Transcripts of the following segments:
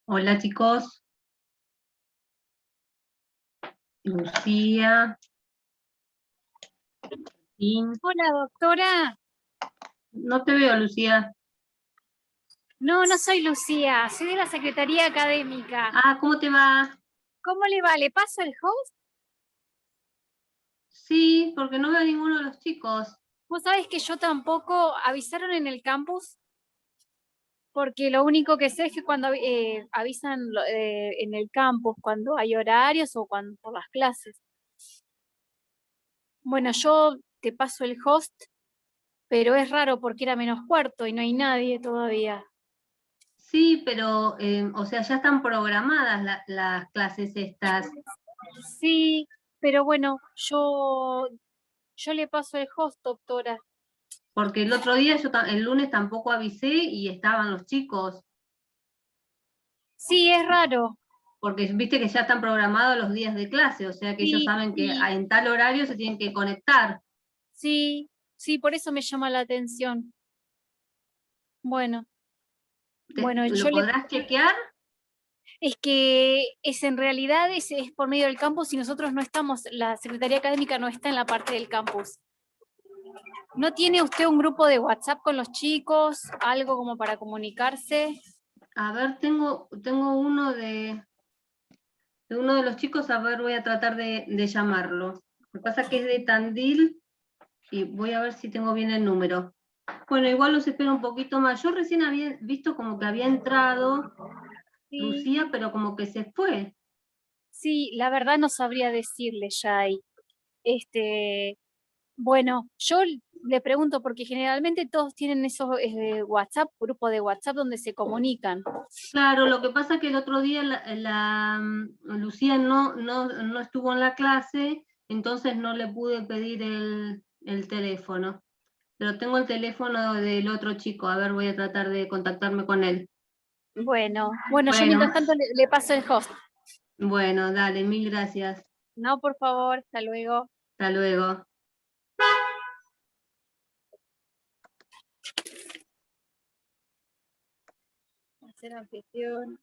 Hola chicos, Lucía, Martín. Hola, doctora. No te veo, Lucía. No, no soy Lucía, soy de la Secretaría Académica. Ah, ¿cómo te va? ¿Cómo le va? ¿Le paso el host? Sí, porque no veo a ninguno de los chicos. Vos sabés que yo tampoco avisaron en el campus, porque lo único que sé es que cuando avisan en el campus, cuando hay horarios o cuando por las clases. Bueno, yo te paso el host, pero es raro porque era -4 y no hay nadie todavía. Sí, pero, o sea, ya están programadas las clases estas, Sí, pero bueno, yo le paso el host, doctora. porque el otro día, el lunes tampoco avisé y estaban los chicos, Sí, es raro. porque viste que ya están programados los días de clase, o sea que ellos Sí, saben que sí. en tal horario se tienen que conectar. Sí, sí, por eso me llama la atención. Bueno, bueno, ¿Lo podrás chequear? es que es en realidad es por medio del campus y nosotros no estamos, la Secretaría Académica no está en la parte del campus. ¿No tiene usted un grupo de WhatsApp con los chicos? ¿Algo como para comunicarse? A ver, tengo uno de los chicos, a ver, voy a tratar de llamarlo. Lo que pasa es que es de Tandil y voy a ver si tengo bien el número. Bueno, igual los espero un poquito más. Yo recién había visto como que había entrado Sí, Lucía, pero como que se fue. sí, la verdad no sabría decirle ya ahí. Este, bueno, yo le pregunto porque generalmente todos tienen esos WhatsApp, grupo de WhatsApp donde se comunican. Claro, lo que pasa es que el otro día Lucía no estuvo en la clase, entonces no le pude pedir el teléfono. Pero tengo el teléfono del otro chico, a ver, voy a tratar de contactarme con él. Bueno, yo Bueno, mientras tanto le paso el host. bueno, dale, mil gracias. No, por favor, hasta luego. Hasta luego. Hacer anfitrión.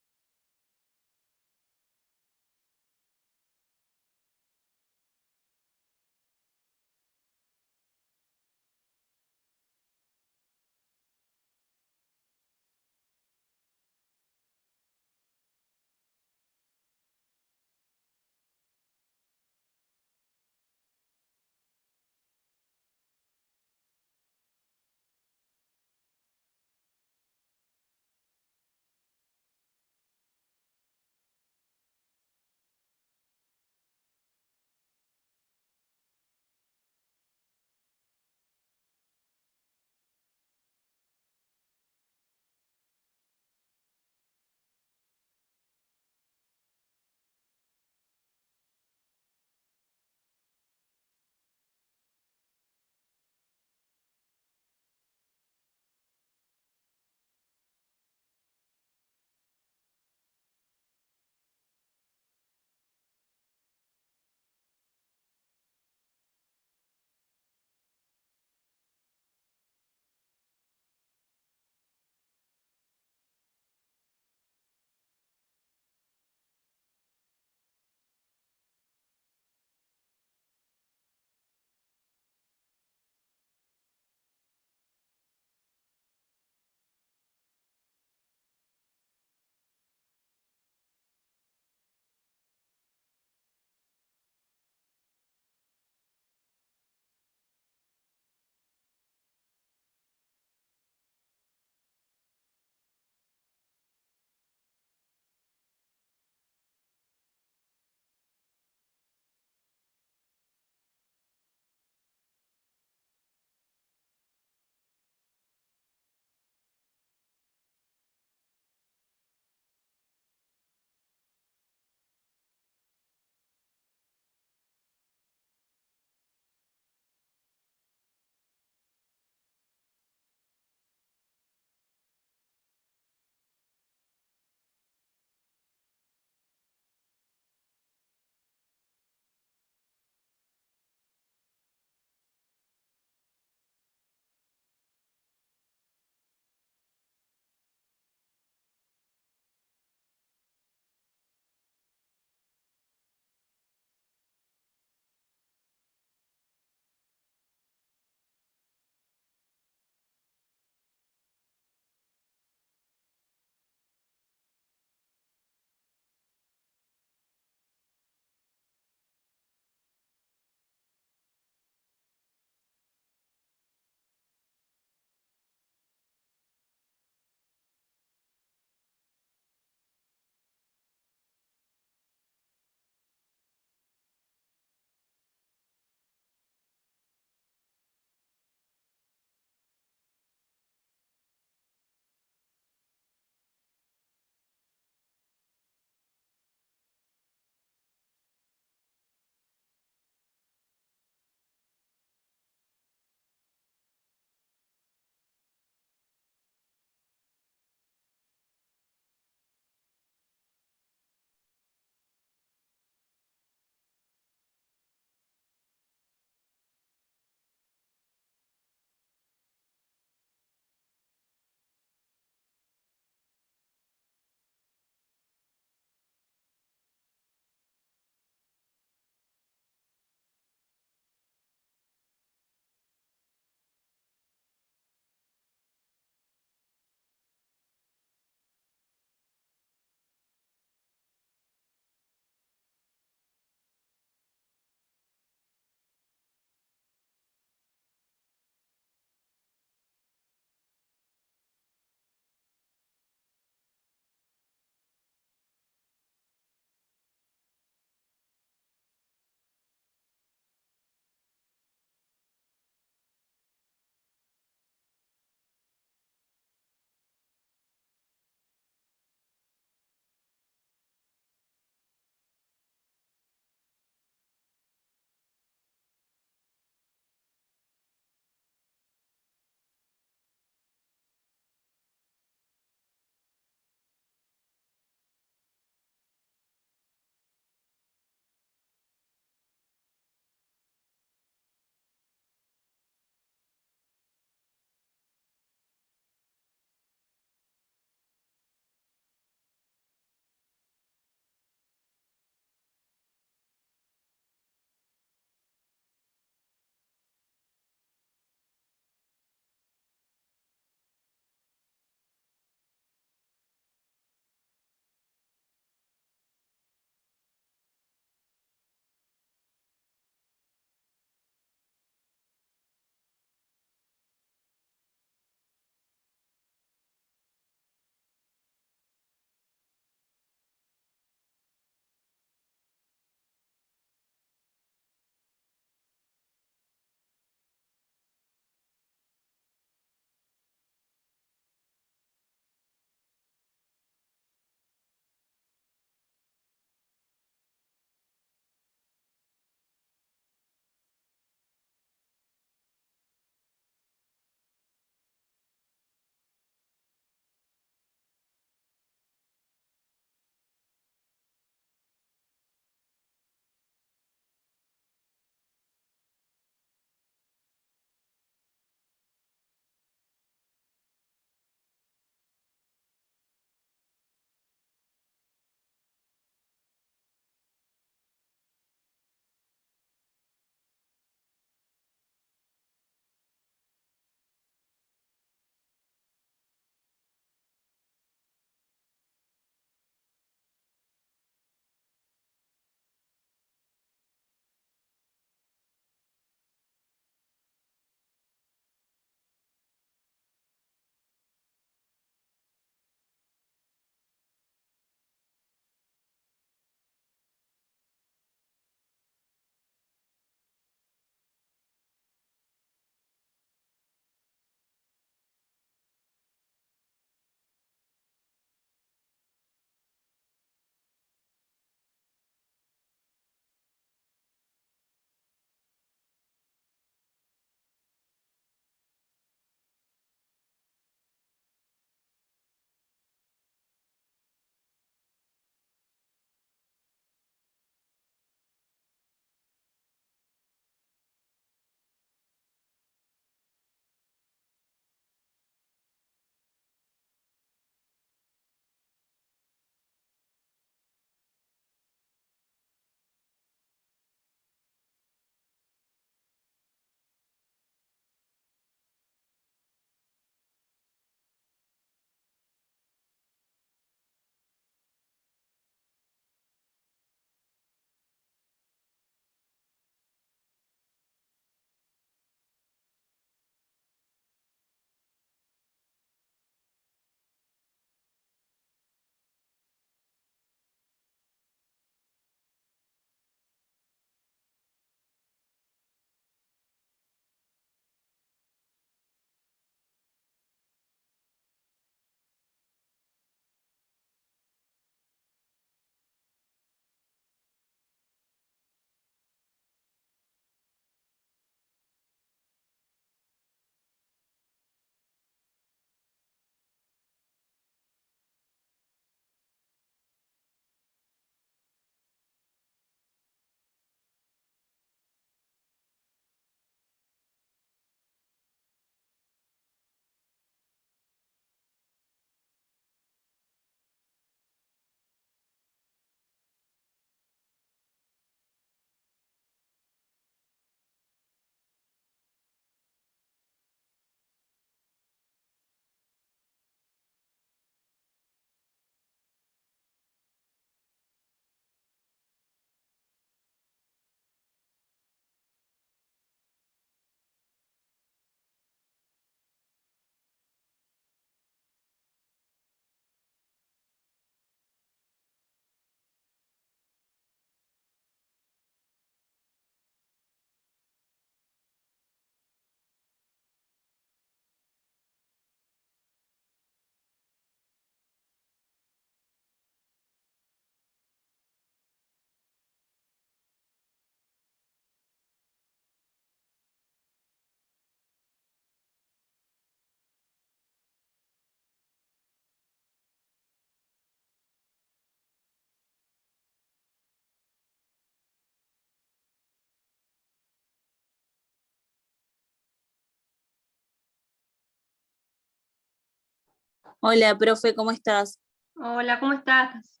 Hola, profe, ¿cómo estás? Hola, ¿cómo estás?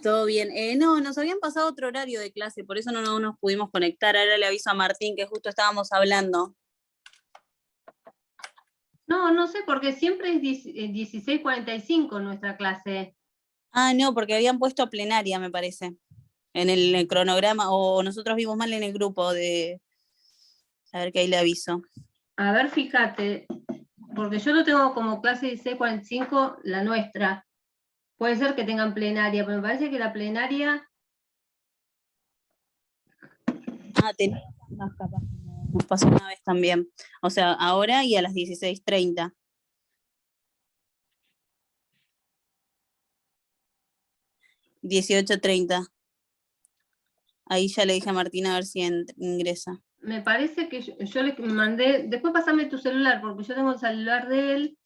¿Todo bien? No, nos habían pasado otro horario de clase, por eso no nos pudimos conectar. Ahora le aviso a Martín que justo estábamos hablando. No, no sé, porque siempre es 16:45 nuestra clase. Ah, no, porque habían puesto plenaria, me parece, en el cronograma, o nosotros vimos mal en el grupo de... A ver que ahí le aviso. A ver, fíjate, porque yo lo tengo como clase 16:45, la nuestra. Puede ser que tengan plenaria, pero me parece que la plenaria... Ah, tenés razón, capaz, como nos pasó una vez también. O sea, ahora y a las 16:30. 18:30. Ahí ya le dije a Martín a ver si ingresa. Me parece que yo le mandé... Después pasame tu celular, porque yo tengo el celular de él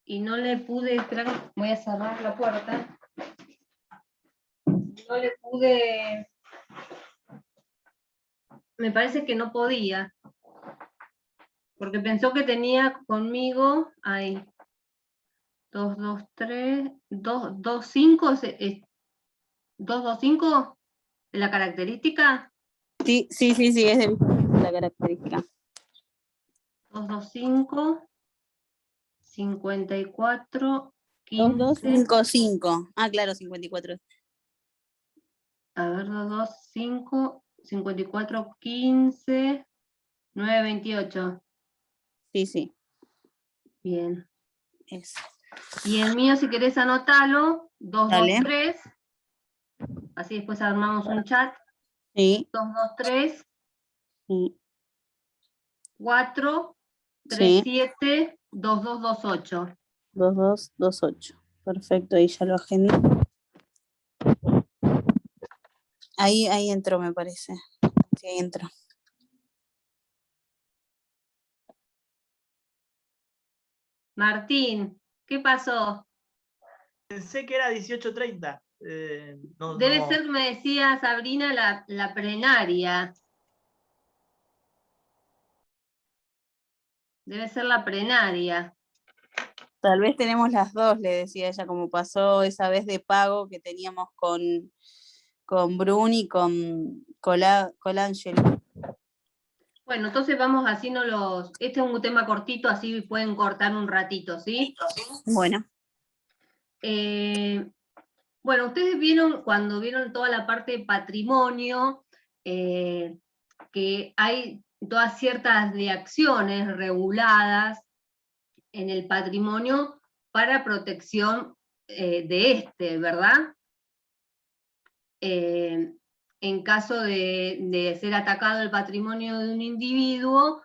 y no le pude... Esperar, voy a cerrar la puerta. No le pude... Me parece que no podía, porque pensó que tenía conmigo... Ahí. 223, 225, 225, la característica. Sí, es de la característica. 225, 54, 15. 2255. Ah, claro, 54. A ver, 225, 54, 15, 928. Sí. Bien. Es. Y el mío, si querés anotalo, Dale. 223. Así después armamos un chat. Sí. 223. Sí. 4, 37, 2228. 2228. Perfecto, ahí ya lo agendé. Ahí entró, me parece. Sí, ahí entró. Martín, ¿qué pasó? Pensé que era 18:30. Debe ser, me decía Sabrina, la plenaria. Debe ser la plenaria. Tal vez tenemos las dos, le decía ella, como pasó esa vez de pago que teníamos con Bruni y con Colangelo. Bueno, entonces vamos haciendo los... Este es un tema cortito, así pueden cortar un ratito, ¿sí? Bueno. Bueno, ustedes vieron, cuando vieron toda la parte de patrimonio, que hay todas ciertas de acciones reguladas en el patrimonio para protección de ¿verdad? En caso de ser atacado el patrimonio de un individuo,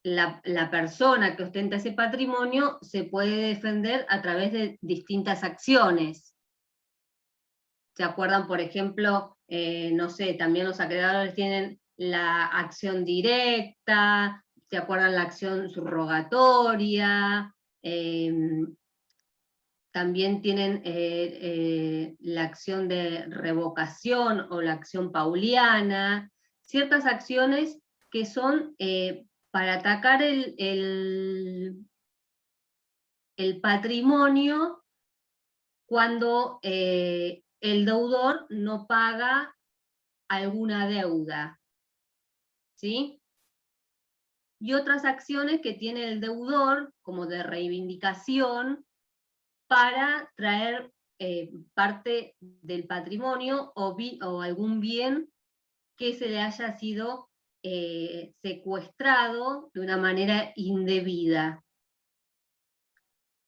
la persona que ostenta ese patrimonio se puede defender a través de distintas acciones. ¿Se acuerdan, por ejemplo, no sé, también los acreedores tienen la acción directa, se acuerdan la acción subrogatoria, también tienen la acción de revocación o la acción pauliana, ciertas acciones que son para atacar el patrimonio cuando el deudor no paga alguna deuda, ¿sí? Y otras acciones que tiene el deudor, como de reivindicación, para traer parte del patrimonio o algún bien que se le haya sido secuestrado de una manera indebida.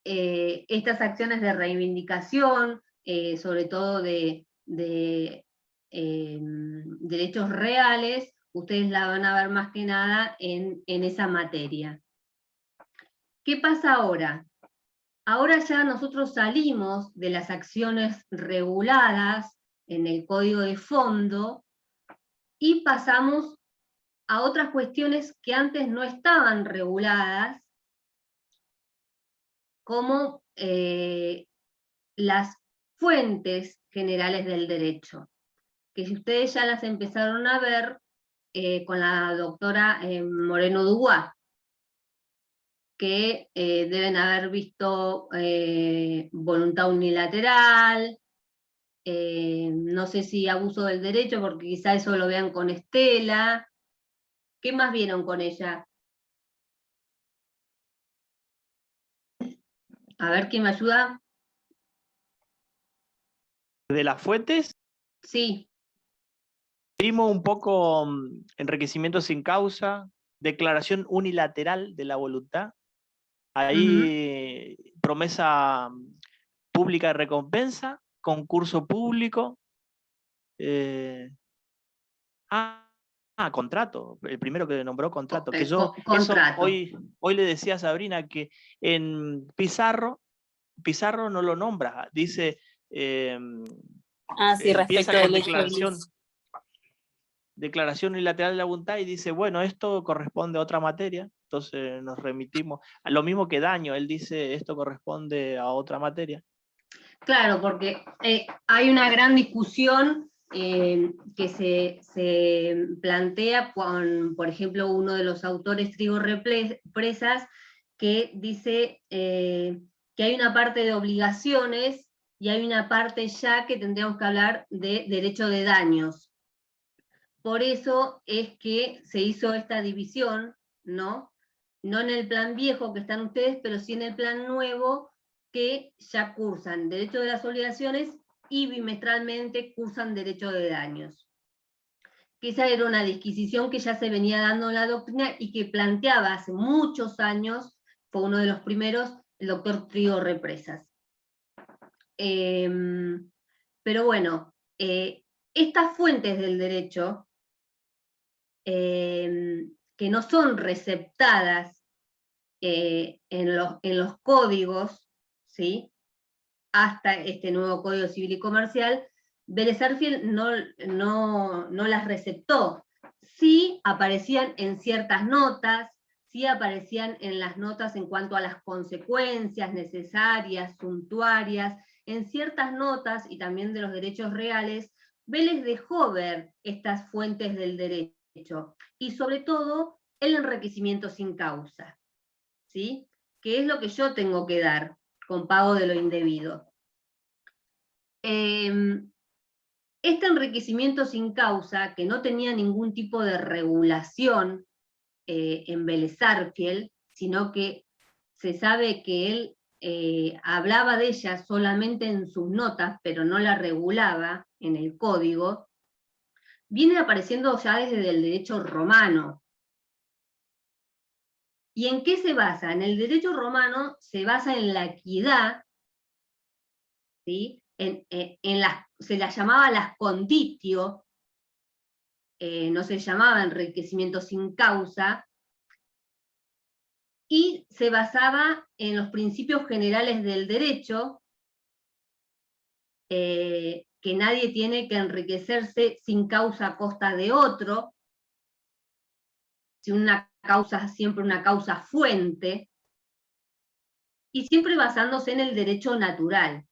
Estas acciones de reivindicación, sobre todo de derechos reales, ustedes la van a ver más que nada en esa materia. ¿Qué pasa ahora? Ahora ya nosotros salimos de las acciones reguladas en el código de fondo y pasamos a otras cuestiones que antes no estaban reguladas, como las fuentes generales del derecho, que si ustedes ya las empezaron a ver con la doctora Moreno Dubois. que deben haber visto voluntad unilateral, no sé si abuso del derecho, porque quizá eso lo vean con Estela. ¿Qué más vieron con ella? A ver, ¿quién me ayuda? De las fuentes, Sí. vimos un poco enriquecimiento sin causa, declaración unilateral de la voluntad, ahí promesa pública de recompensa, concurso público, contrato, el primero que nombró contrato, que yo eso Contrato. hoy le decía a Sabrina que en Pizarro no lo nombra, dice Sí, empieza respecto con del hecho declaración unilateral de la voluntad y dice, bueno, esto corresponde a otra materia, entonces nos remitimos a lo mismo que daño, él dice, esto corresponde a otra materia. Claro, porque hay una gran discusión que se plantea con, por ejemplo, uno de los autores, Trigo Represas, que dice que hay una parte de obligaciones y hay una parte ya que tendríamos que hablar de derecho de daños. Por eso es que se hizo esta división, ¿no? No en el plan viejo que están ustedes, pero sí en el plan nuevo, que ya cursan derecho de las obligaciones y bimestralmente cursan derecho de daños. Que esa era una disquisición que ya se venía dando en la doctrina y que planteaba hace muchos años, fue uno de los primeros, el doctor Trigo Represas. Pero bueno, estas fuentes del derecho, que no son receptadas en los códigos, ¿sí? Hasta este nuevo Código Civil y Comercial, Vélez Sarsfield no las receptó. Sí aparecían en ciertas notas, sí aparecían en las notas en cuanto a las consecuencias necesarias, suntuarias, en ciertas notas y también de los derechos reales, Vélez dejó ver estas fuentes del derecho y sobre todo el enriquecimiento sin causa, ¿sí? Que es lo que yo tengo que dar con pago de lo indebido. Este enriquecimiento sin causa, que no tenía ningún tipo de regulación en Vélez Sarsfield, sino que se sabe que él hablaba de ella solamente en sus notas, pero no la regulaba en el código, viene apareciendo ya desde el derecho romano. ¿Y en qué se basa? En el derecho romano se basa en la equidad, ¿sí? Se las llamaba las conditio, no se llamaba enriquecimiento sin causa, y se basaba en los principios generales del derecho, que nadie tiene que enriquecerse sin causa a costa de otro, si una causa, siempre una causa fuente, y siempre basándose en el derecho natural,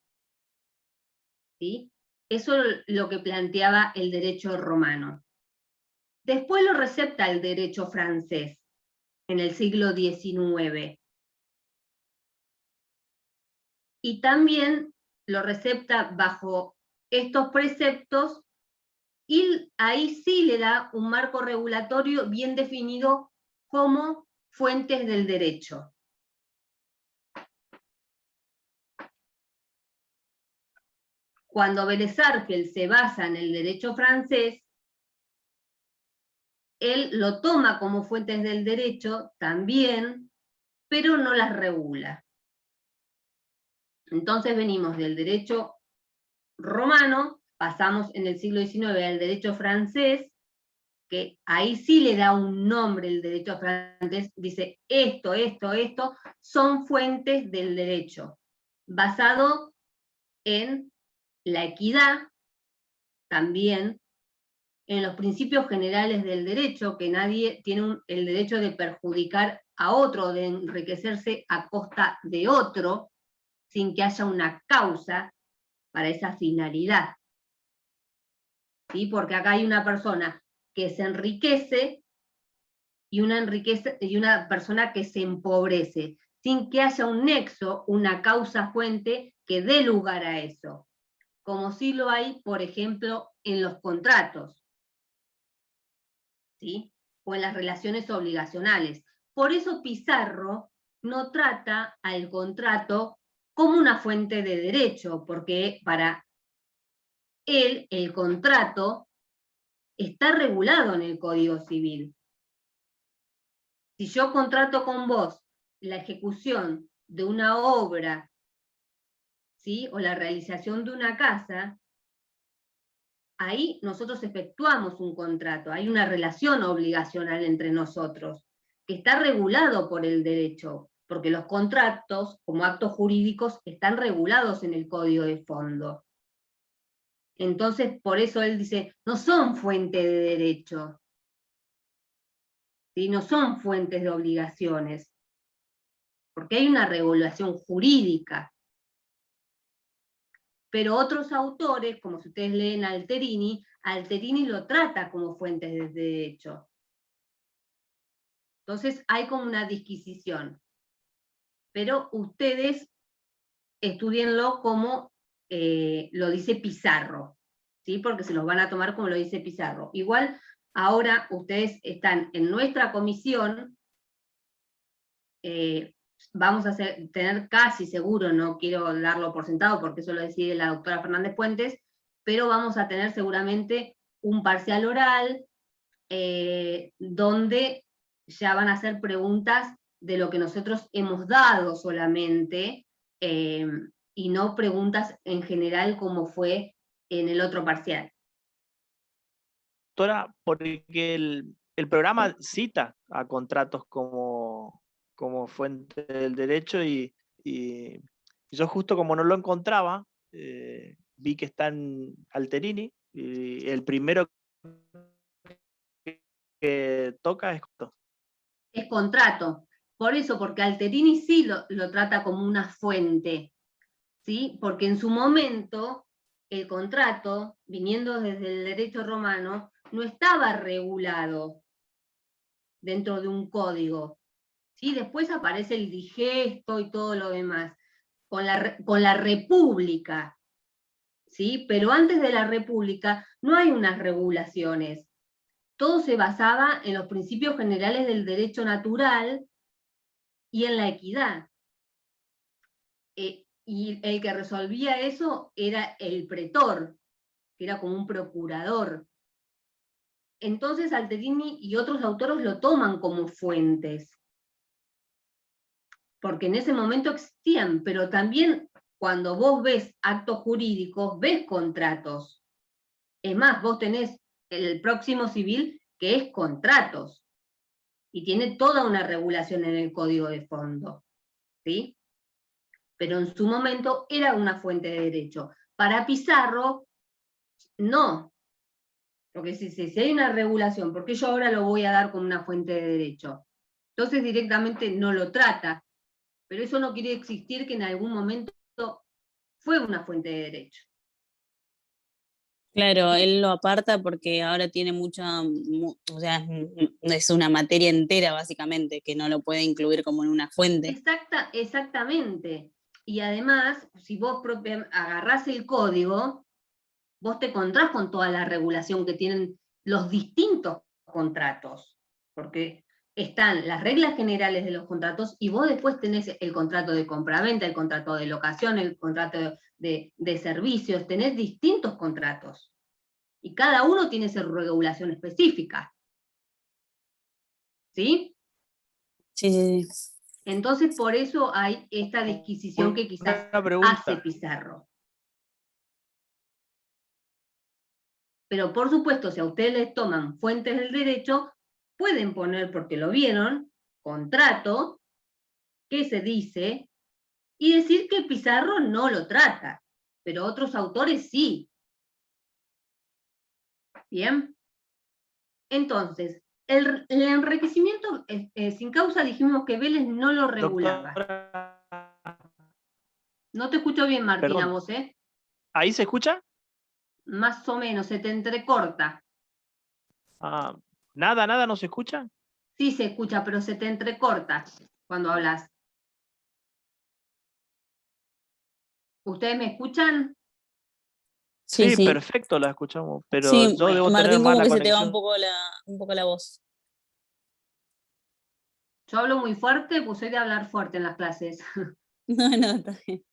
¿sí? Eso es lo que planteaba el derecho romano. Después lo recepta el derecho francés, en el siglo XIX. Y también lo recepta bajo estos preceptos, y ahí sí le da un marco regulatorio bien definido como fuentes del derecho. Cuando Vélez Sarsfield se basa en el derecho francés, él lo toma como fuentes del derecho también, pero no las regula. Entonces venimos del derecho romano, pasamos en el siglo XIX al derecho francés, que ahí sí le da un nombre el derecho francés, dice esto, son fuentes del derecho, basado en la equidad, también en los principios generales del derecho, que nadie tiene el derecho de perjudicar a otro, de enriquecerse a costa de otro, sin que haya una causa para esa finalidad. ¿Sí? Porque acá hay una persona que se enriquece y una persona que se empobrece, sin que haya un nexo, una causa fuente que dé lugar a eso, como sí lo hay, por ejemplo, en los contratos, ¿sí? O en las relaciones obligacionales. Por eso Pizarro no trata al contrato como una fuente de derecho, porque para él el contrato está regulado en el Código Civil. Si yo contrato con vos la ejecución de una obra, ¿sí? O la realización de una casa, ahí nosotros efectuamos un contrato, hay una relación obligacional entre nosotros, que está regulado por el derecho, porque los contratos, como actos jurídicos, están regulados en el Código de Fondo. Entonces, por eso él dice, no son fuente de derecho, ¿sí? No son fuentes de obligaciones, porque hay una regulación jurídica. Pero otros autores, como si ustedes leen a Alterini lo trata como fuentes de derecho. Entonces hay como una disquisición. Pero ustedes estudienlo como lo dice Pizarro, ¿sí? Porque se los van a tomar como lo dice Pizarro. Igual ahora ustedes están en nuestra comisión, vamos a tener casi seguro, no quiero darlo por sentado porque eso lo decide la doctora Fernández Puentes, pero vamos a tener seguramente un parcial oral donde ya van a hacer preguntas de lo que nosotros hemos dado solamente, y no preguntas en general como fue en el otro parcial. Doctora, porque el programa cita a contratos como fuente del derecho y yo justo como no lo encontraba, vi que está en Alterini y el primero que toca es esto. Es contrato. Por eso, porque Alterini sí lo trata como una fuente, ¿sí? Porque en su momento el contrato, viniendo desde el derecho romano, no estaba regulado dentro de un código. ¿Sí? Después aparece el digesto y todo lo demás, con la República, ¿sí? Pero antes de la República no hay unas regulaciones. Todo se basaba en los principios generales del derecho natural y en la equidad. Y el que resolvía eso era el pretor, que era como un procurador. Entonces Alterini y otros autores lo toman como fuentes, porque en ese momento existían, pero también cuando vos ves actos jurídicos, ves contratos. Es más, vos tenés el próximo civil que es contratos, y tiene toda una regulación en el Código de Fondo, ¿sí? Pero en su momento era una fuente de derecho. Para Pizarro, no. Porque si hay una regulación, ¿por qué yo ahora lo voy a dar como una fuente de derecho? Entonces directamente no lo trata. Pero eso no quiere existir que en algún momento fue una fuente de derecho. Claro, él lo aparta porque ahora tiene o sea, es una materia entera básicamente, que no lo puede incluir como en una fuente. Exactamente. Y además, si vos agarrás el código, vos te encontrás con toda la regulación que tienen los distintos contratos, porque están las reglas generales de los contratos y vos después tenés el contrato de compraventa, el contrato de locación, el contrato de servicios, tenés distintos contratos. Y cada uno tiene su regulación específica. ¿Sí? Sí, sí, sí. Entonces, por eso hay esta disquisición que quizás hace Pizarro. Pero por supuesto, si a ustedes les toman fuentes del derecho, pueden poner, porque lo vieron, contrato, qué se dice, y decir que Pizarro no lo trata, pero otros autores sí. ¿Bien? Entonces, el enriquecimiento sin causa dijimos que Vélez no lo regulaba. Doctora, No te escucho bien, Martina, perdón. vos, ¿eh? ¿Ahí se escucha? Más o menos, se te entrecorta. Nada, no se escucha. Sí se escucha, pero se te entrecorta cuando hablas. ¿Ustedes me escuchan? Sí, Sí, sí. perfecto, la escuchamos, pero Sí, yo debo tener Martín, como mala que se te va conexión. un poco la voz. Yo hablo muy fuerte, pues soy de hablar fuerte en las clases. No, no, está bien.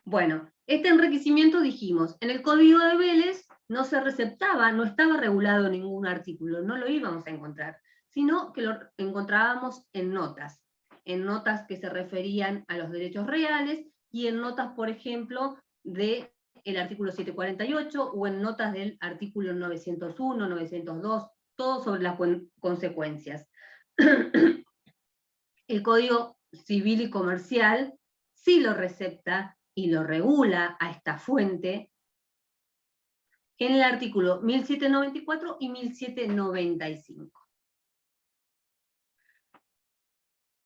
Bueno, este enriquecimiento dijimos, en el código de Vélez no se receptaba, no estaba regulado ningún artículo, no lo íbamos a encontrar, sino que lo encontrábamos en notas que se referían a los derechos reales y en notas, por ejemplo, del artículo 748 o en notas del artículo 901, 902, todo sobre las consecuencias. El Código Civil y Comercial sí lo recepta y lo regula a esta fuente en el artículo 1794 y 1795.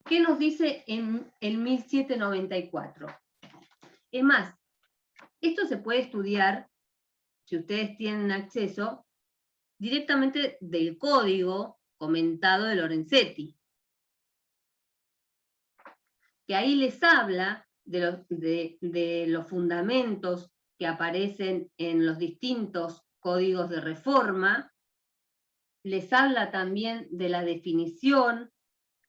¿Qué nos dice en el 1794? Es más, esto se puede estudiar, si ustedes tienen acceso, directamente del código comentado de Lorenzetti, que ahí les habla de los fundamentos que aparecen en los distintos códigos de reforma, les habla también de la definición,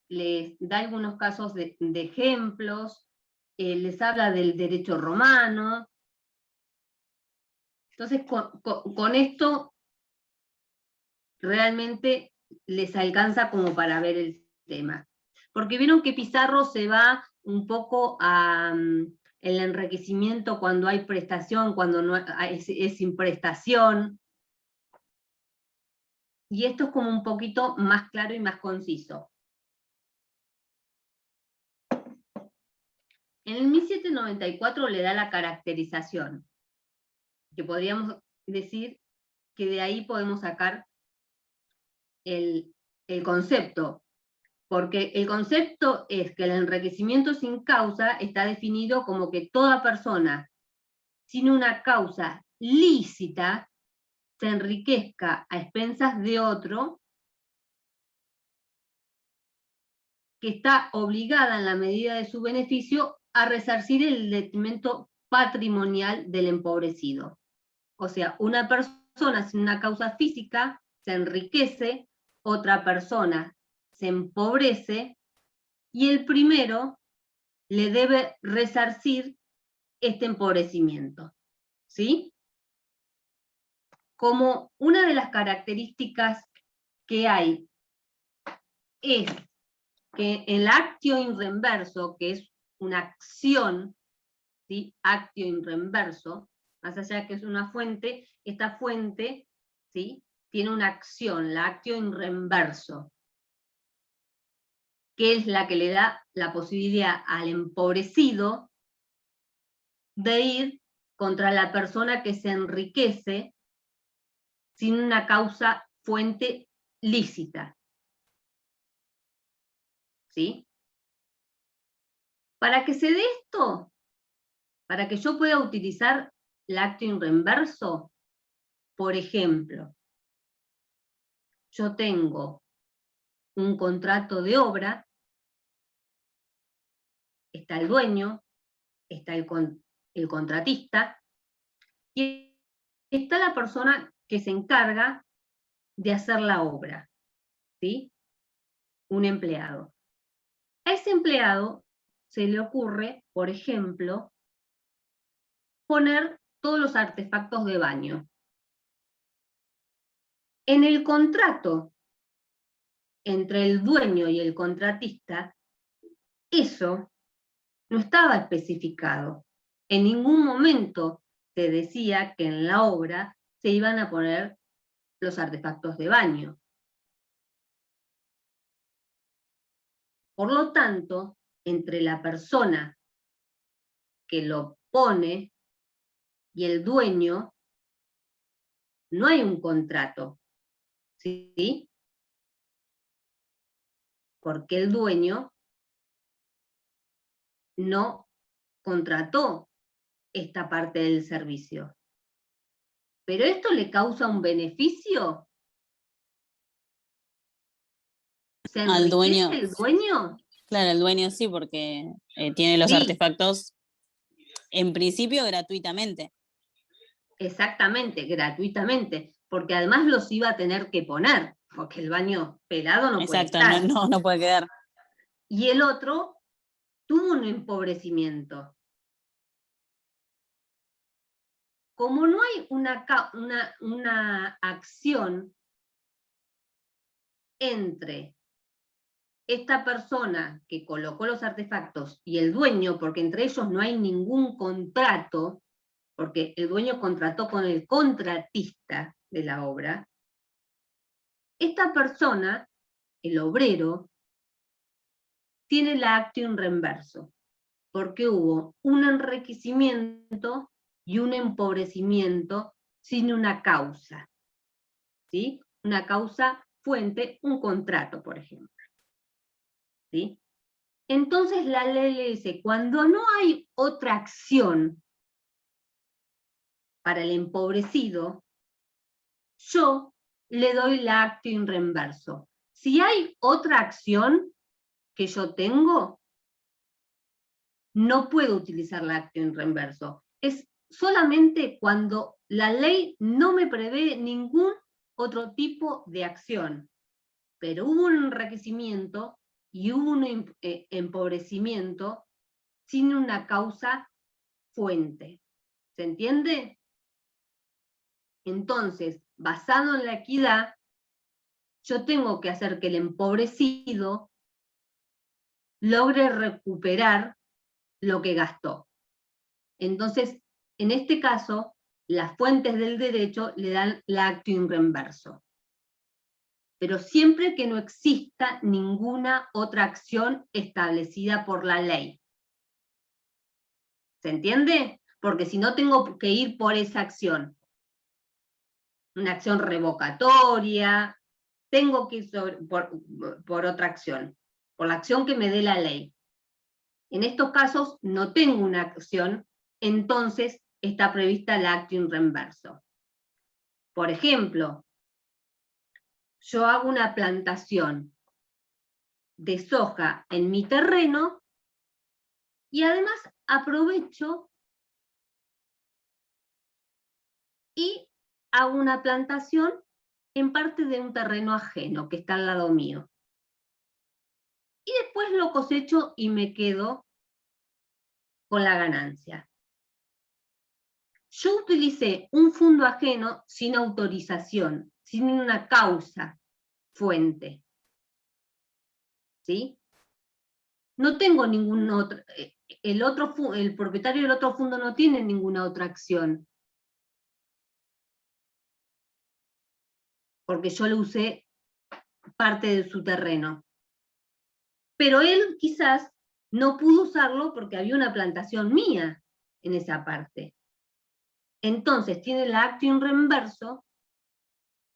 les da algunos casos de ejemplos, les habla del derecho romano. Entonces, con esto realmente les alcanza como para ver el tema. Porque vieron que Pizarro se va un poco a el enriquecimiento cuando hay prestación, cuando no es sin prestación. Y esto es como un poquito más claro y más conciso. En el 1794 le da la caracterización, que podríamos decir que de ahí podemos sacar el concepto, porque el concepto es que el enriquecimiento sin causa está definido como que toda persona sin una causa lícita se enriquezca a expensas de otro que está obligada en la medida de su beneficio a resarcir el detrimento patrimonial del empobrecido. O sea, una persona sin una causa física se enriquece, otra persona se empobrece y el primero le debe resarcir este empobrecimiento. ¿Sí? Como una de las características que hay es que en el actio in reverso, que es una acción, ¿sí? Actio in reverso, más allá de que es una fuente, esta fuente, ¿sí? Tiene una acción, la actio in reverso, que es la que le da la posibilidad al empobrecido de ir contra la persona que se enriquece sin una causa fuente lícita. ¿Sí? Para que se dé esto, para que yo pueda utilizar el actio in reverso, por ejemplo, yo tengo un contrato de obra, está el dueño, está el contratista, y está la persona que se encarga de hacer la obra, ¿sí? Un empleado. A ese empleado se le ocurre, por ejemplo, poner todos los artefactos de baño. En el contrato entre el dueño y el contratista, eso no estaba especificado. En ningún momento se decía que en la obra se iban a poner los artefactos de baño. Por lo tanto, entre la persona que lo pone y el dueño, no hay un contrato, ¿sí? Porque el dueño no contrató esta parte del servicio. ¿Pero esto le causa un beneficio? ¿Se Al dueño. enriquece el dueño? Claro, el dueño sí, porque tiene los Sí. artefactos en principio gratuitamente. Exactamente, gratuitamente, porque además los iba a tener que poner, porque el baño pelado no puede Exacto, estar. no puede quedar. Y el otro tuvo un empobrecimiento. Como no hay una acción entre esta persona que colocó los artefactos y el dueño, porque entre ellos no hay ningún contrato, porque el dueño contrató con el contratista de la obra, esta persona, el obrero, tiene la acción reverso, porque hubo un enriquecimiento y un empobrecimiento sin una causa, ¿sí? Una causa fuente, un contrato, por ejemplo, ¿sí? Entonces la ley le dice, cuando no hay otra acción para el empobrecido, yo le doy la acción reverso. Si hay otra acción que yo tengo, no puedo utilizar la acción reverso. Es solamente cuando la ley no me prevé ningún otro tipo de acción, pero hubo un enriquecimiento y hubo un empobrecimiento sin una causa fuente. ¿Se entiende? Entonces, basado en la equidad, yo tengo que hacer que el empobrecido logre recuperar lo que gastó. Entonces, en este caso, las fuentes del derecho le dan la acción reverso. Pero siempre que no exista ninguna otra acción establecida por la ley. ¿Se entiende? Porque si no tengo que ir por esa acción. Una acción revocatoria, tengo que ir por otra acción, por la acción que me dé la ley. En estos casos no tengo una acción, entonces está prevista la acción reverso. Por ejemplo, yo hago una plantación de soja en mi terreno y además aprovecho y hago una plantación en parte de un terreno ajeno que está al lado mío. Y después lo cosecho y me quedo con la ganancia. Yo utilicé un fondo ajeno sin autorización, sin una causa fuente. ¿Sí? No tengo ningún otro, el propietario del otro fondo no tiene ninguna otra acción. Porque yo le usé parte de su terreno. Pero él quizás no pudo usarlo porque había una plantación mía en esa parte. Entonces tiene la acción reverso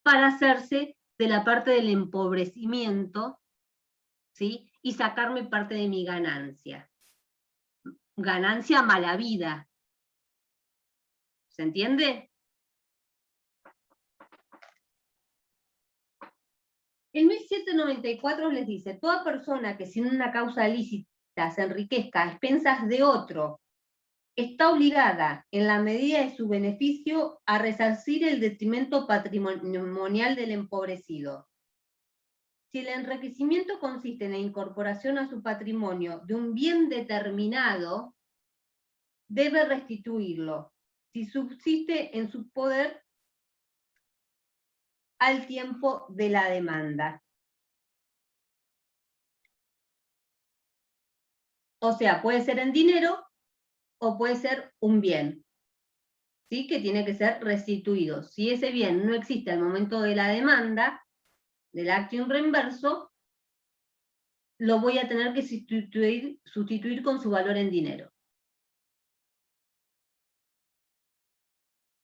para hacerse de la parte del empobrecimiento, ¿sí? Y sacarme parte de mi ganancia. Ganancia mala vida. ¿Se entiende? El 1794 les dice, toda persona que sin una causa lícita se enriquezca a expensas de otro, está obligada, en la medida de su beneficio, a resarcir el detrimento patrimonial del empobrecido. Si el enriquecimiento consiste en la incorporación a su patrimonio de un bien determinado, debe restituirlo, si subsiste en su poder al tiempo de la demanda. O sea, puede ser en dinero o puede ser un bien, ¿sí? Que tiene que ser restituido. Si ese bien no existe al momento de la demanda, del acción reverso, lo voy a tener que sustituir con su valor en dinero.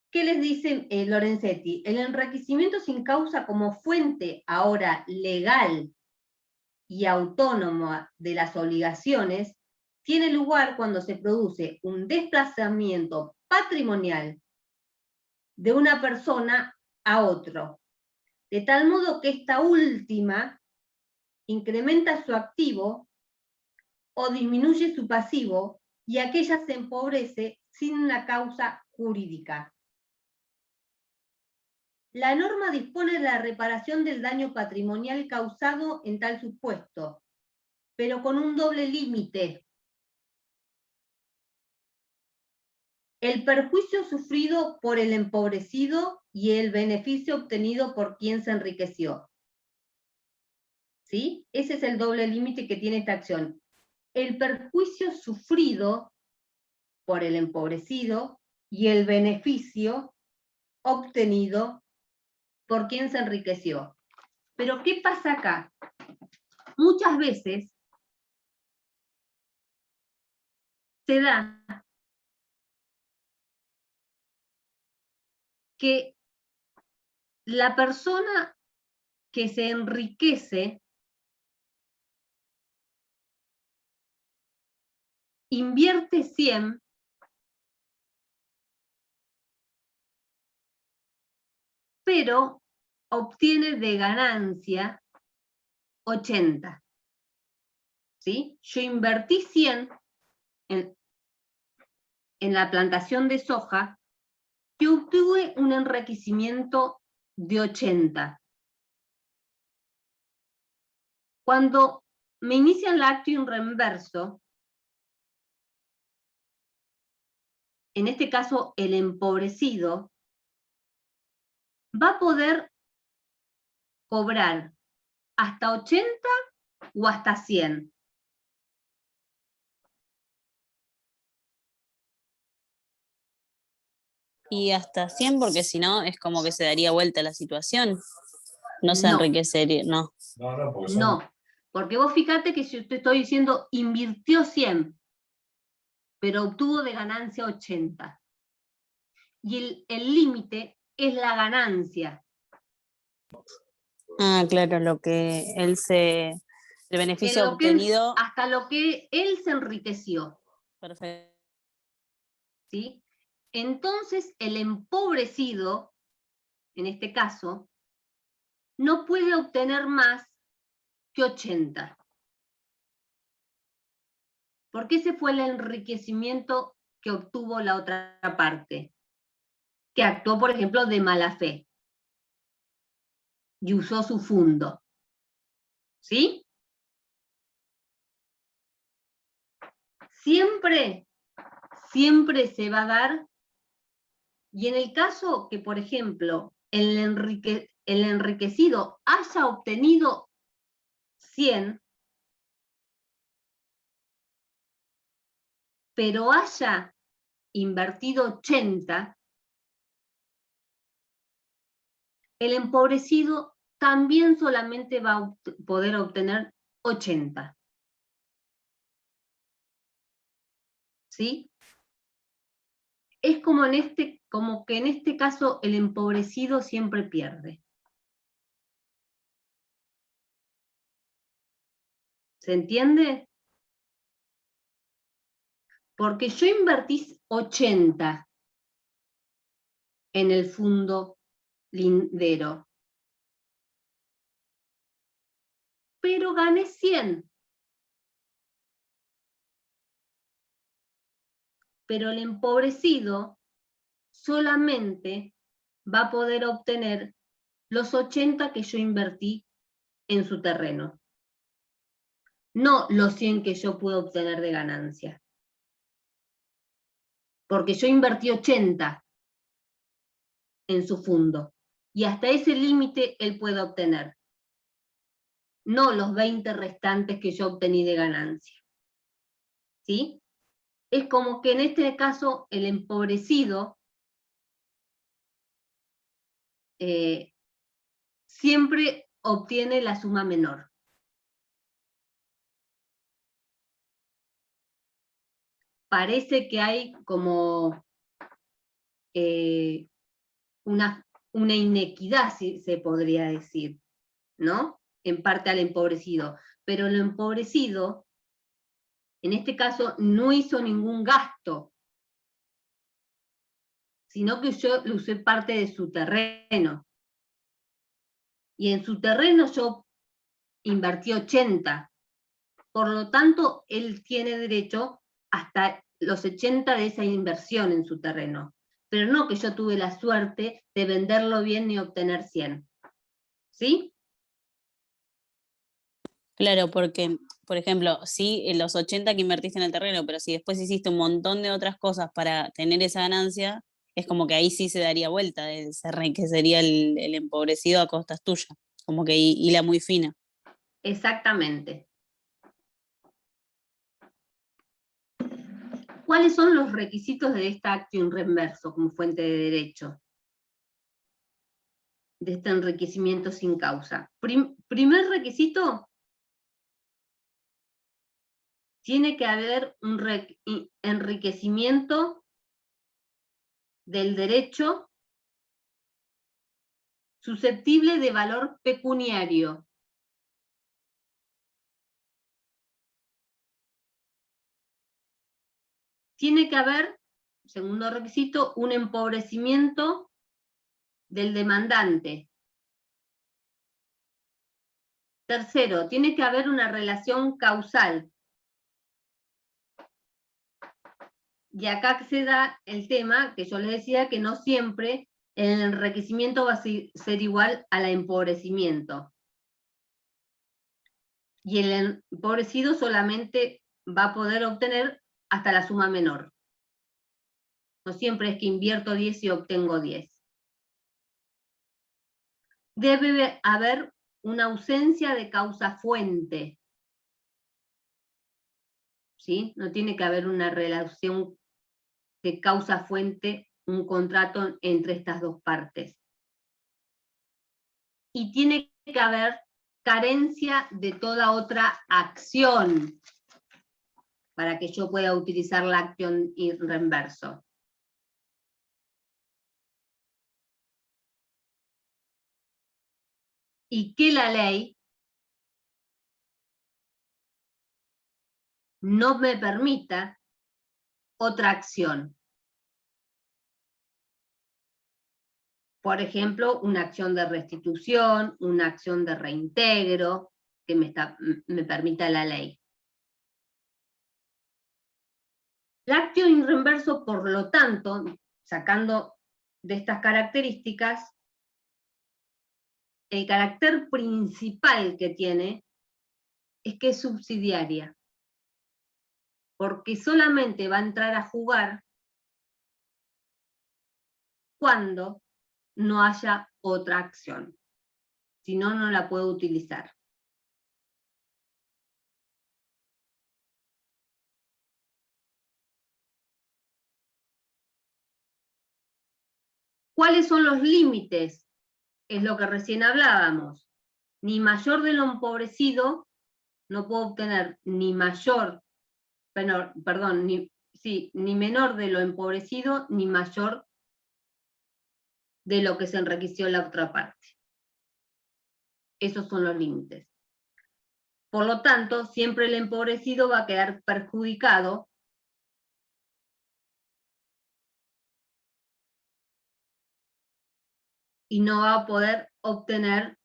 ¿Qué les dice Lorenzetti? El enriquecimiento sin causa como fuente ahora legal y autónoma de las obligaciones tiene lugar cuando se produce un desplazamiento patrimonial de una persona a otro, de tal modo que esta última incrementa su activo o disminuye su pasivo, y aquella se empobrece sin una causa jurídica. La norma dispone de la reparación del daño patrimonial causado en tal supuesto, pero con un doble límite. El perjuicio sufrido por el empobrecido y el beneficio obtenido por quien se enriqueció. ¿Sí? Ese es el doble límite que tiene esta acción. El perjuicio sufrido por el empobrecido y el beneficio obtenido por quien se enriqueció. Pero ¿qué pasa acá? Muchas veces se da que la persona que se enriquece invierte 100, pero obtiene de ganancia 80. ¿Sí? Yo invertí 100 en la plantación de soja y obtuve un enriquecimiento de 80. Cuando me inician la actium reverso, en este caso el empobrecido, va a poder cobrar hasta 80 o hasta 100. Y hasta 100, porque si no es como que se daría vuelta la situación. No se No. enriquecería, no. No, porque vos fíjate que yo te estoy diciendo invirtió 100, pero obtuvo de ganancia 80. Y el límite es la ganancia. Ah, claro, lo que el beneficio obtenido. Hasta lo que él se enriqueció. Perfecto. ¿Sí? Entonces el empobrecido, en este caso, no puede obtener más que 80. Porque ese fue el enriquecimiento que obtuvo la otra parte, que actuó, por ejemplo, de mala fe y usó su fondo. ¿Sí? Siempre se va a dar, y en el caso que, por ejemplo, el enriquecido haya obtenido 100, pero haya invertido 80, el empobrecido también solamente va a poder obtener 80. ¿Sí? Es como que en este caso el empobrecido siempre pierde. ¿Se entiende? Porque yo invertí 80 en el fondo lindero, pero gané 100. Pero el empobrecido solamente va a poder obtener los 80 que yo invertí en su terreno, no los 100 que yo pude obtener de ganancia. Porque yo invertí 80 en su fondo, y hasta ese límite él puede obtener, no los 20 restantes que yo obtení de ganancia. ¿Sí? Es como que en este caso el empobrecido siempre obtiene la suma menor. Parece que hay como una inequidad, si se podría decir, ¿no? En parte al empobrecido. Pero el empobrecido, en este caso, no hizo ningún gasto, sino que yo le usé parte de su terreno. Y en su terreno yo invertí 80. Por lo tanto, él tiene derecho hasta los 80 de esa inversión en su terreno. Pero no que yo tuve la suerte de venderlo bien y obtener 100. ¿Sí? Claro, porque, por ejemplo, sí, en los 80 que invertiste en el terreno, pero si después hiciste un montón de otras cosas para tener esa ganancia, es como que ahí sí se daría vuelta, que sería el empobrecido a costas tuyas, como que hila muy fina. Exactamente. ¿Cuáles son los requisitos de esta actio in reverso como fuente de derecho? De este enriquecimiento sin causa. Primer requisito, tiene que haber un enriquecimiento del derecho susceptible de valor pecuniario. Tiene que haber, segundo requisito, un empobrecimiento del demandante. Tercero, tiene que haber una relación causal. Y acá se da el tema que yo les decía que no siempre el enriquecimiento va a ser igual al empobrecimiento. Y el empobrecido solamente va a poder obtener hasta la suma menor. No siempre es que invierto 10 y obtengo 10. Debe haber una ausencia de causa fuente. ¿Sí? No tiene que haber una relación de causa fuente, un contrato entre estas dos partes. Y tiene que haber carencia de toda otra acción para que yo pueda utilizar la acción in reverso. Y que la ley no me permita otra acción. Por ejemplo, una acción de restitución, una acción de reintegro, que me permita la ley. La actio in reverso, por lo tanto, sacando de estas características, el carácter principal que tiene es que es subsidiaria, porque solamente va a entrar a jugar cuando no haya otra acción. Si no, no la puedo utilizar. ¿Cuáles son los límites? Es lo que recién hablábamos. Ni mayor de lo empobrecido, no puedo obtener ni mayor, perdón, ni menor de lo empobrecido, ni mayor de lo que se enriqueció la otra parte. Esos son los límites. Por lo tanto, siempre el empobrecido va a quedar perjudicado y no va a poder obtener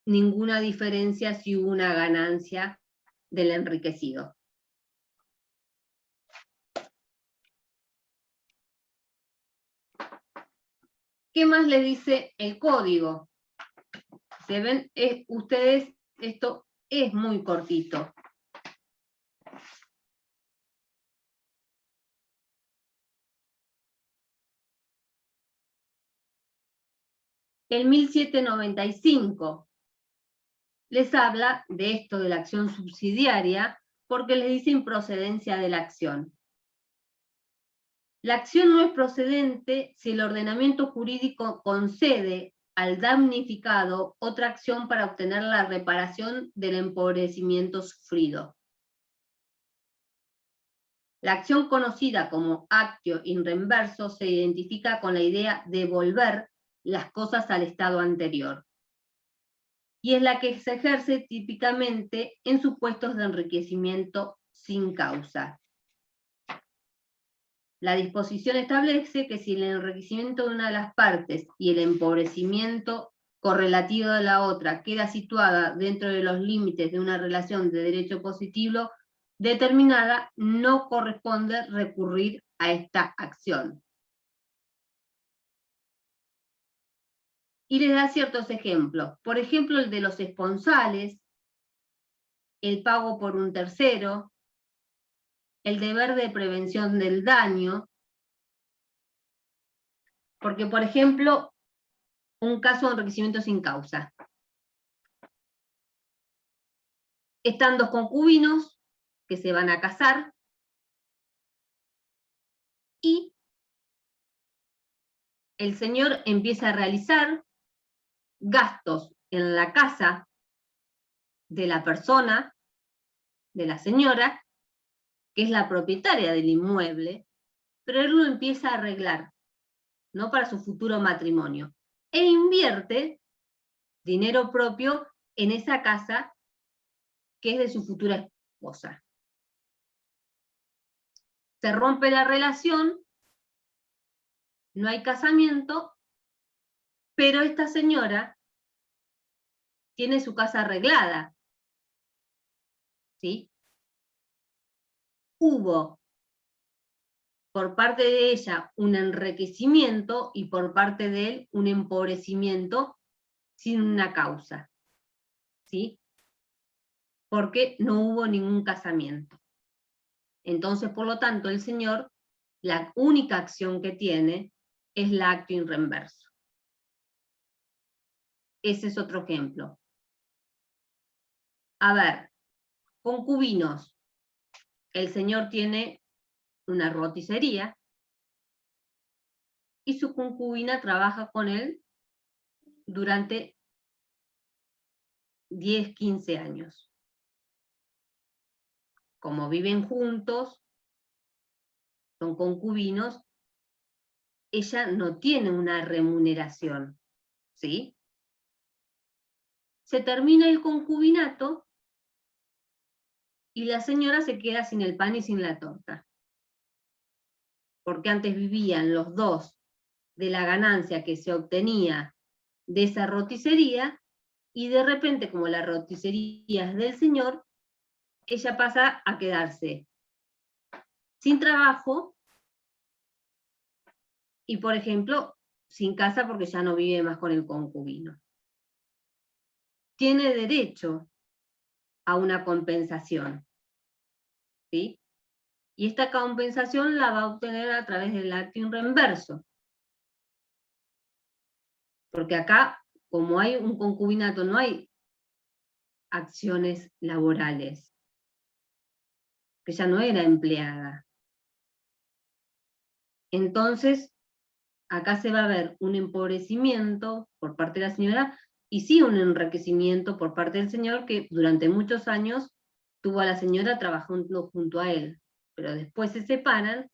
ninguna diferencia si hubo una ganancia del enriquecido. ¿Qué más le dice el código? ¿Se ven ustedes? Esto es muy cortito. El 1795 les habla de esto de la acción subsidiaria porque les dice improcedencia de la acción. La acción no es procedente si el ordenamiento jurídico concede al damnificado otra acción para obtener la reparación del empobrecimiento sufrido. La acción conocida como actio in reverso se identifica con la idea de devolver las cosas al estado anterior. Y es la que se ejerce típicamente en supuestos de enriquecimiento sin causa. La disposición establece que si el enriquecimiento de una de las partes y el empobrecimiento correlativa de la otra queda situada dentro de los límites de una relación de derecho positivo determinada, no corresponde recurrir a esta acción. Y les da ciertos ejemplos. Por ejemplo, el de los esponsales, el pago por un tercero, el deber de prevención del daño. Porque, por ejemplo, un caso de enriquecimiento sin causa. Están dos concubinos que se van a casar y el señor empieza a realizar gastos en la casa de la persona, de la señora, que es la propietaria del inmueble, pero él lo empieza a arreglar, no para su futuro matrimonio, e invierte dinero propio en esa casa que es de su futura esposa. Se rompe la relación, no hay casamiento, pero esta señora tiene su casa arreglada, ¿sí? Hubo por parte de ella un enriquecimiento y por parte de él un empobrecimiento sin una causa, ¿sí? Porque no hubo ningún casamiento. Entonces, por lo tanto, el señor, la única acción que tiene es la actio in reverso. Ese es otro ejemplo. A ver, concubinos. El señor tiene una roticería y su concubina trabaja con él durante 10, 15 años. Como viven juntos, son concubinos, ella no tiene una remuneración, ¿sí? Se termina el concubinato y la señora se queda sin el pan y sin la torta. Porque antes vivían los dos de la ganancia que se obtenía de esa roticería, y de repente, como la roticería es del señor, ella pasa a quedarse sin trabajo y, por ejemplo, sin casa porque ya no vive más con el concubino. Tiene derecho a una compensación, ¿sí? Y esta compensación la va a obtener a través del actio in reverso. Porque acá, como hay un concubinato, no hay acciones laborales, que ya no era empleada. Entonces, acá se va a ver un empobrecimiento por parte de la señora, y sí un enriquecimiento por parte del señor, que durante muchos años tuvo a la señora trabajando junto a él, pero después se separan,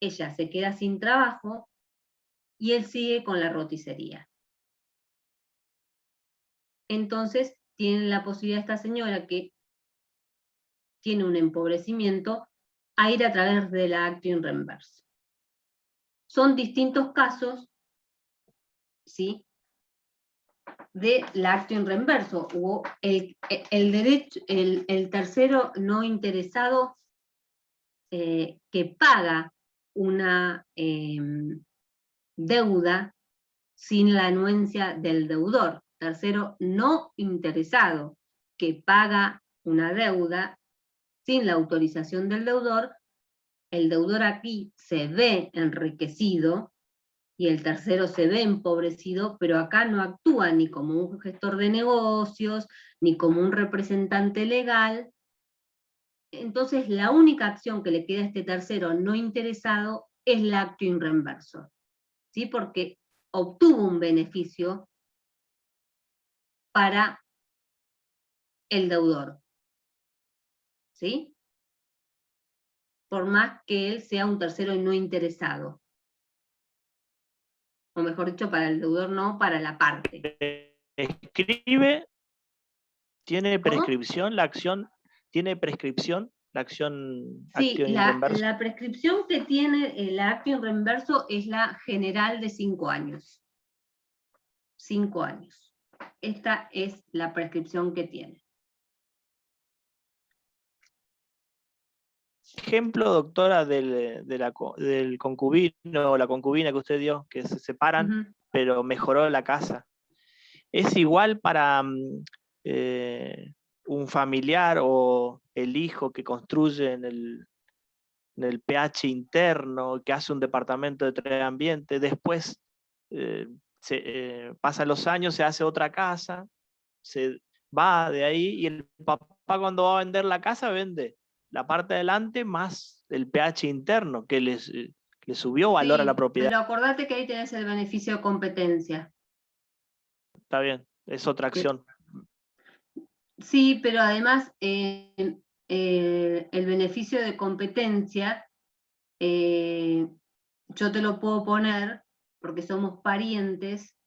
ella se queda sin trabajo, y él sigue con la roticería. Entonces, tiene la posibilidad esta señora, que tiene un empobrecimiento, a ir a través de la actio in reverso. Son distintos casos, ¿sí?, de la actio in reverso, o el tercero no interesado que paga una deuda sin la anuencia del deudor. Tercero no interesado que paga una deuda sin la autorización del deudor. El deudor aquí se ve enriquecido y el tercero se ve empobrecido, pero acá no actúa ni como un gestor de negocios, ni como un representante legal. Entonces, la única acción que le queda a este tercero no interesado es la actio in reverso, ¿sí? Porque obtuvo un beneficio para el deudor, ¿sí? Por más que él sea un tercero y no interesado. O mejor dicho, para el deudor no, para la parte. Escribe, tiene ¿Cómo? prescripción la acción, tiene prescripción la acción Sí, actio in reverso. la prescripción que tiene el actio in reverso es la general de 5 años. 5 años. esta es la prescripción que tiene. Ejemplo, doctora, del concubino o la concubina que usted dio, que se separan, Ujú. pero mejoró la casa. ¿Es igual para un familiar o el hijo que construye en el pH interno, que hace un departamento de 3 ambientes, después pasan los años, se hace otra casa, se va de ahí y el papá cuando va a vender la casa vende la parte de adelante más el pH interno que le subió valor a la Sí, propiedad? pero acordate que ahí tenés el beneficio de competencia. Está bien, es otra acción. Sí, pero además el beneficio de competencia yo te lo puedo poner porque somos parientes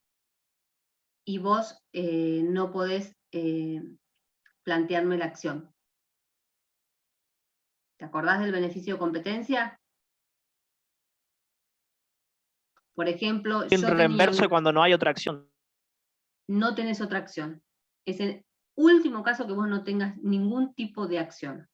y vos no podés plantearme la acción. ¿Te acordás del beneficio de competencia? Por ejemplo, En yo tenía reverso cuando no hay otra acción. no tenés otra acción. Es el último caso que vos no tengas ningún tipo de acción.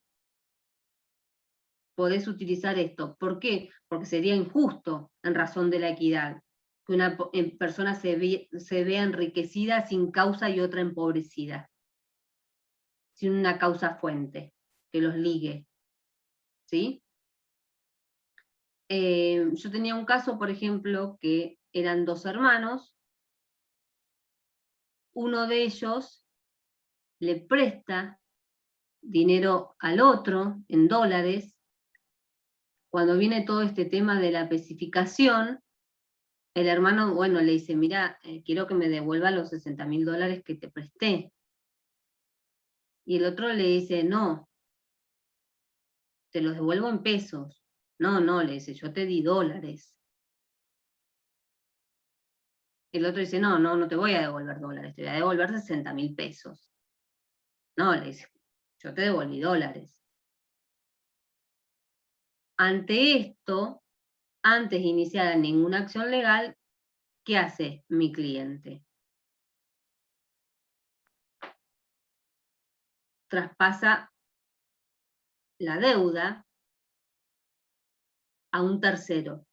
Podés utilizar esto. ¿Por qué? Porque sería injusto en razón de la equidad que una persona se vea enriquecida sin causa y otra empobrecida, sin una causa fuente que los ligue. ¿Sí? Yo tenía un caso, por ejemplo, que eran 2 hermanos. Uno de ellos le presta dinero al otro en dólares. Cuando viene todo este tema de la especificación, el hermano, bueno, le dice, mira, quiero que me devuelva los $60.000 que te presté. Y el otro le dice, no, te los devuelvo en pesos. No, no, le dice, yo te di dólares. El otro dice, no, no, no te voy a devolver dólares, te voy a devolver 60.000 pesos. No, le dice, yo te devolví dólares. Ante esto, antes de iniciar ninguna acción legal, ¿qué hace mi cliente? Traspasa la deuda a un tercero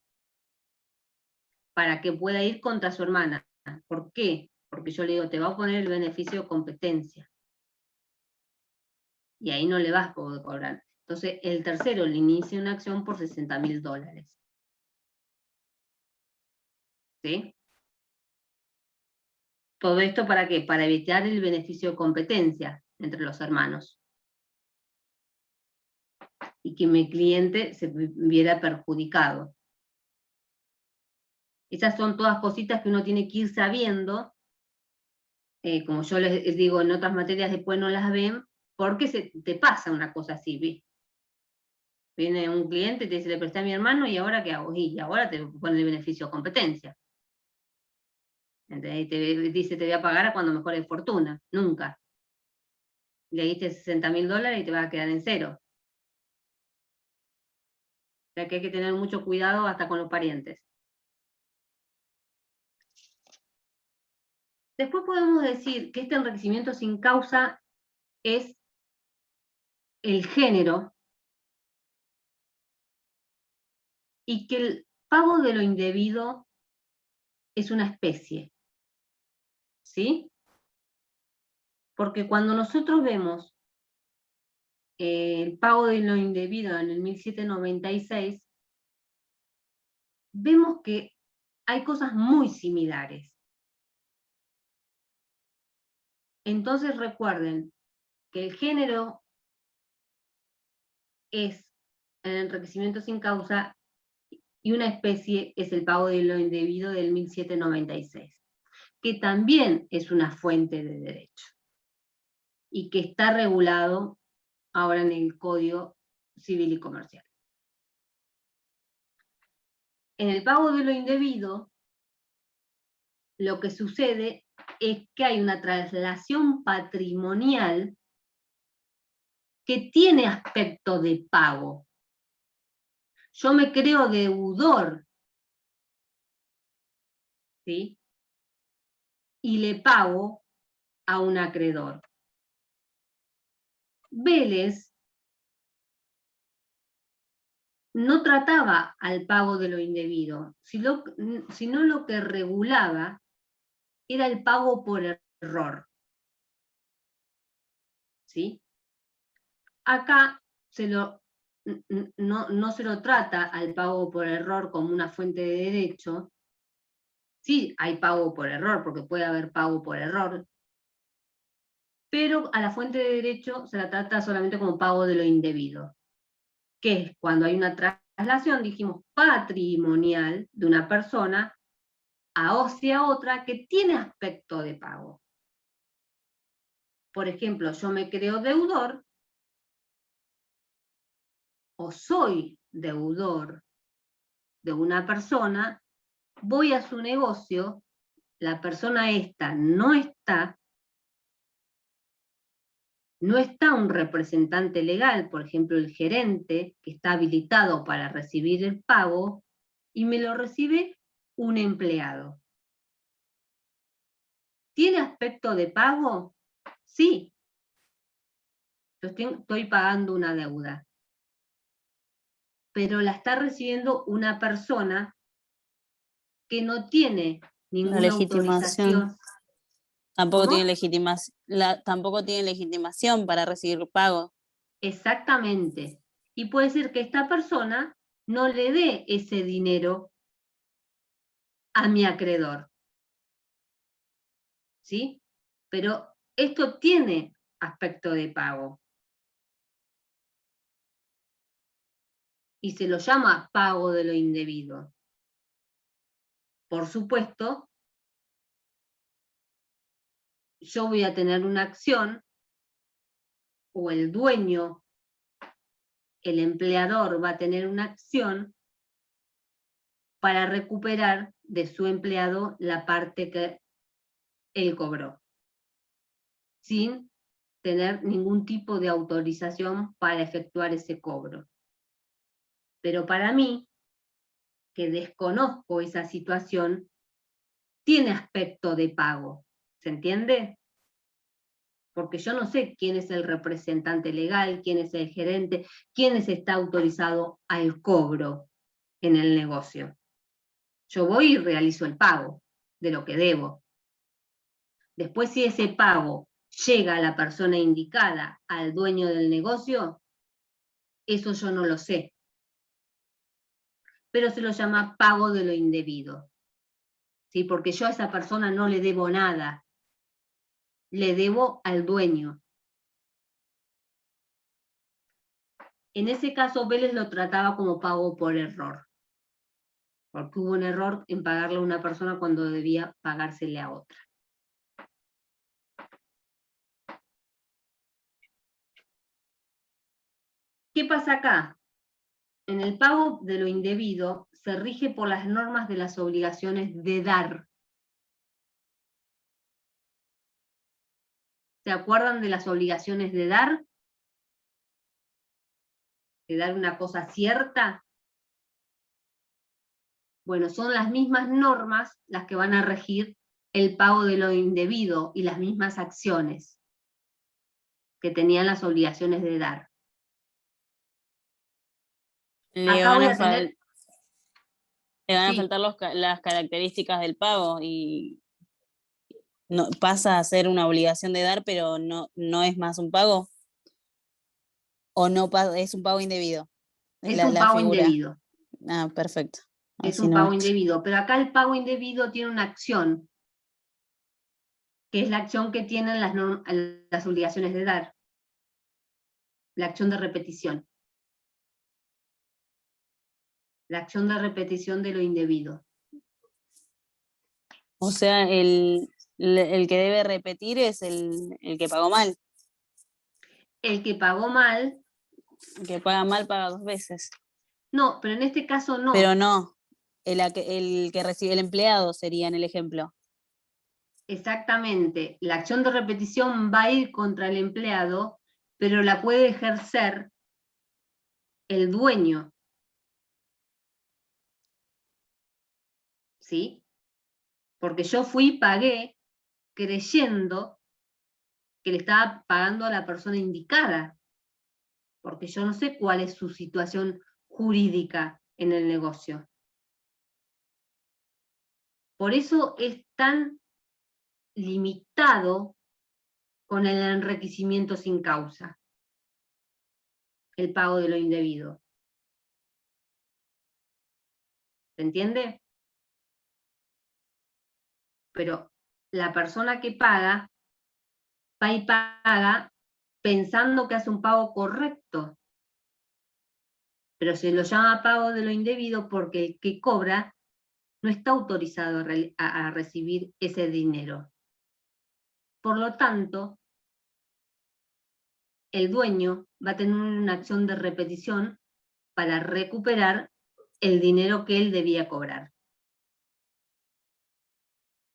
para que pueda ir contra su hermana. ¿Por qué? Porque yo le digo, te va a poner el beneficio de competencia. Y ahí no le vas a poder cobrar. Entonces, el tercero le inicia una acción por $60.000. ¿Sí? Todo esto ¿para qué? Para evitar el beneficio de competencia entre los hermanos. Y que mi cliente se viera perjudicado. Esas son todas cositas que uno tiene que ir sabiendo. Como yo les digo, en otras materias después no las ven, porque te pasa una cosa así, ¿viste? Viene un cliente y te dice, le presté a mi hermano y ahora ¿qué hago? Y ahora te pone el beneficio de competencia. ¿Entendés? Y te dice, te voy a pagar a cuando mejore fortuna. Nunca. Le diste $60.000 y te vas a quedar en cero. O sea que hay que tener mucho cuidado hasta con los parientes. Después podemos decir que este enriquecimiento sin causa es el género y que el pago de lo indebido es una especie. ¿Sí? Porque cuando nosotros vemos el pago de lo indebido en el 1796, vemos que hay cosas muy similares. Entonces recuerden que el género es el enriquecimiento sin causa y una especie es el pago de lo indebido del 1796, que también es una fuente de derecho y que está regulado ahora en el Código Civil y Comercial. En el pago de lo indebido, lo que sucede es que hay una traslación patrimonial que tiene aspecto de pago. Yo me creo deudor, ¿sí? Y le pago a un acreedor. Vélez no trataba al pago de lo indebido, sino lo que regulaba era el pago por error. ¿Sí? Acá no se lo trata al pago por error como una fuente de derecho. Sí, hay pago por error, porque puede haber pago por error, pero a la fuente de derecho se la trata solamente como pago de lo indebido, que es cuando hay una traslación, dijimos, patrimonial de una persona hacia otra que tiene aspecto de pago. Por ejemplo, yo me creo deudor o soy deudor de una persona, voy a su negocio, la persona esta no está un representante legal, por ejemplo el gerente, que está habilitado para recibir el pago, y me lo recibe un empleado. ¿Tiene aspecto de pago? Sí. Yo estoy pagando una deuda. Pero la está recibiendo una persona que no tiene ninguna legitimación. autorización. Tampoco ¿Cómo? tampoco tiene legitimación para recibir pago. Exactamente. Y puede ser que esta persona no le dé ese dinero a mi acreedor. ¿Sí? Pero esto tiene aspecto de pago. Y se lo llama pago de lo indebido. Por supuesto, yo voy a tener una acción, o el dueño, el empleador va a tener una acción para recuperar de su empleado la parte que él cobró, sin tener ningún tipo de autorización para efectuar ese cobro. Pero para mí, que desconozco esa situación, tiene aspecto de pago. ¿Se entiende? Porque yo no sé quién es el representante legal, quién es el gerente, quién está autorizado al cobro en el negocio. Yo voy y realizo el pago de lo que debo. Después, si ese pago llega a la persona indicada, al dueño del negocio, eso yo no lo sé. Pero se lo llama pago de lo indebido. ¿Sí? Porque yo a esa persona no le debo nada. Le debo al dueño. En ese caso, Vélez lo trataba como pago por error. Porque hubo un error en pagarle a una persona cuando debía pagársele a otra. ¿Qué pasa acá? En el pago de lo indebido se rige por las normas de las obligaciones de dar. ¿Se acuerdan de las obligaciones de dar? De dar una cosa cierta. Bueno, son las mismas normas las que van a regir el pago de lo indebido y las mismas acciones que tenían las obligaciones de dar. Le Acá van voy a, a tener... le van a Sí, faltar las características del pago y no, pasa a ser una obligación de dar, pero no es más un pago. ¿O no es un pago indebido? es un La pago figura. indebido. Ah, perfecto. Es Así un no pago es. indebido. Pero acá el pago indebido tiene una acción, que es la acción que tienen las obligaciones de dar. La acción de repetición. La acción de repetición de lo indebido. O sea, el que debe repetir es el que pagó mal. El que pagó mal, El que paga mal paga dos veces. no, pero en este caso no. Pero no, el que recibe el empleado sería en el ejemplo. Exactamente. La acción de repetición va a ir contra el empleado, pero la puede ejercer el dueño. ¿Sí? Porque yo fui y pagué creyendo que le estaba pagando a la persona indicada, porque yo no sé cuál es su situación jurídica en el negocio. Por eso es tan limitado con el enriquecimiento sin causa, el pago de lo indebido. ¿Se entiende? Pero la persona que paga, va y paga pensando que hace un pago correcto, pero se lo llama pago de lo indebido porque el que cobra no está autorizado a recibir ese dinero. Por lo tanto, el dueño va a tener una acción de repetición para recuperar el dinero que él debía cobrar.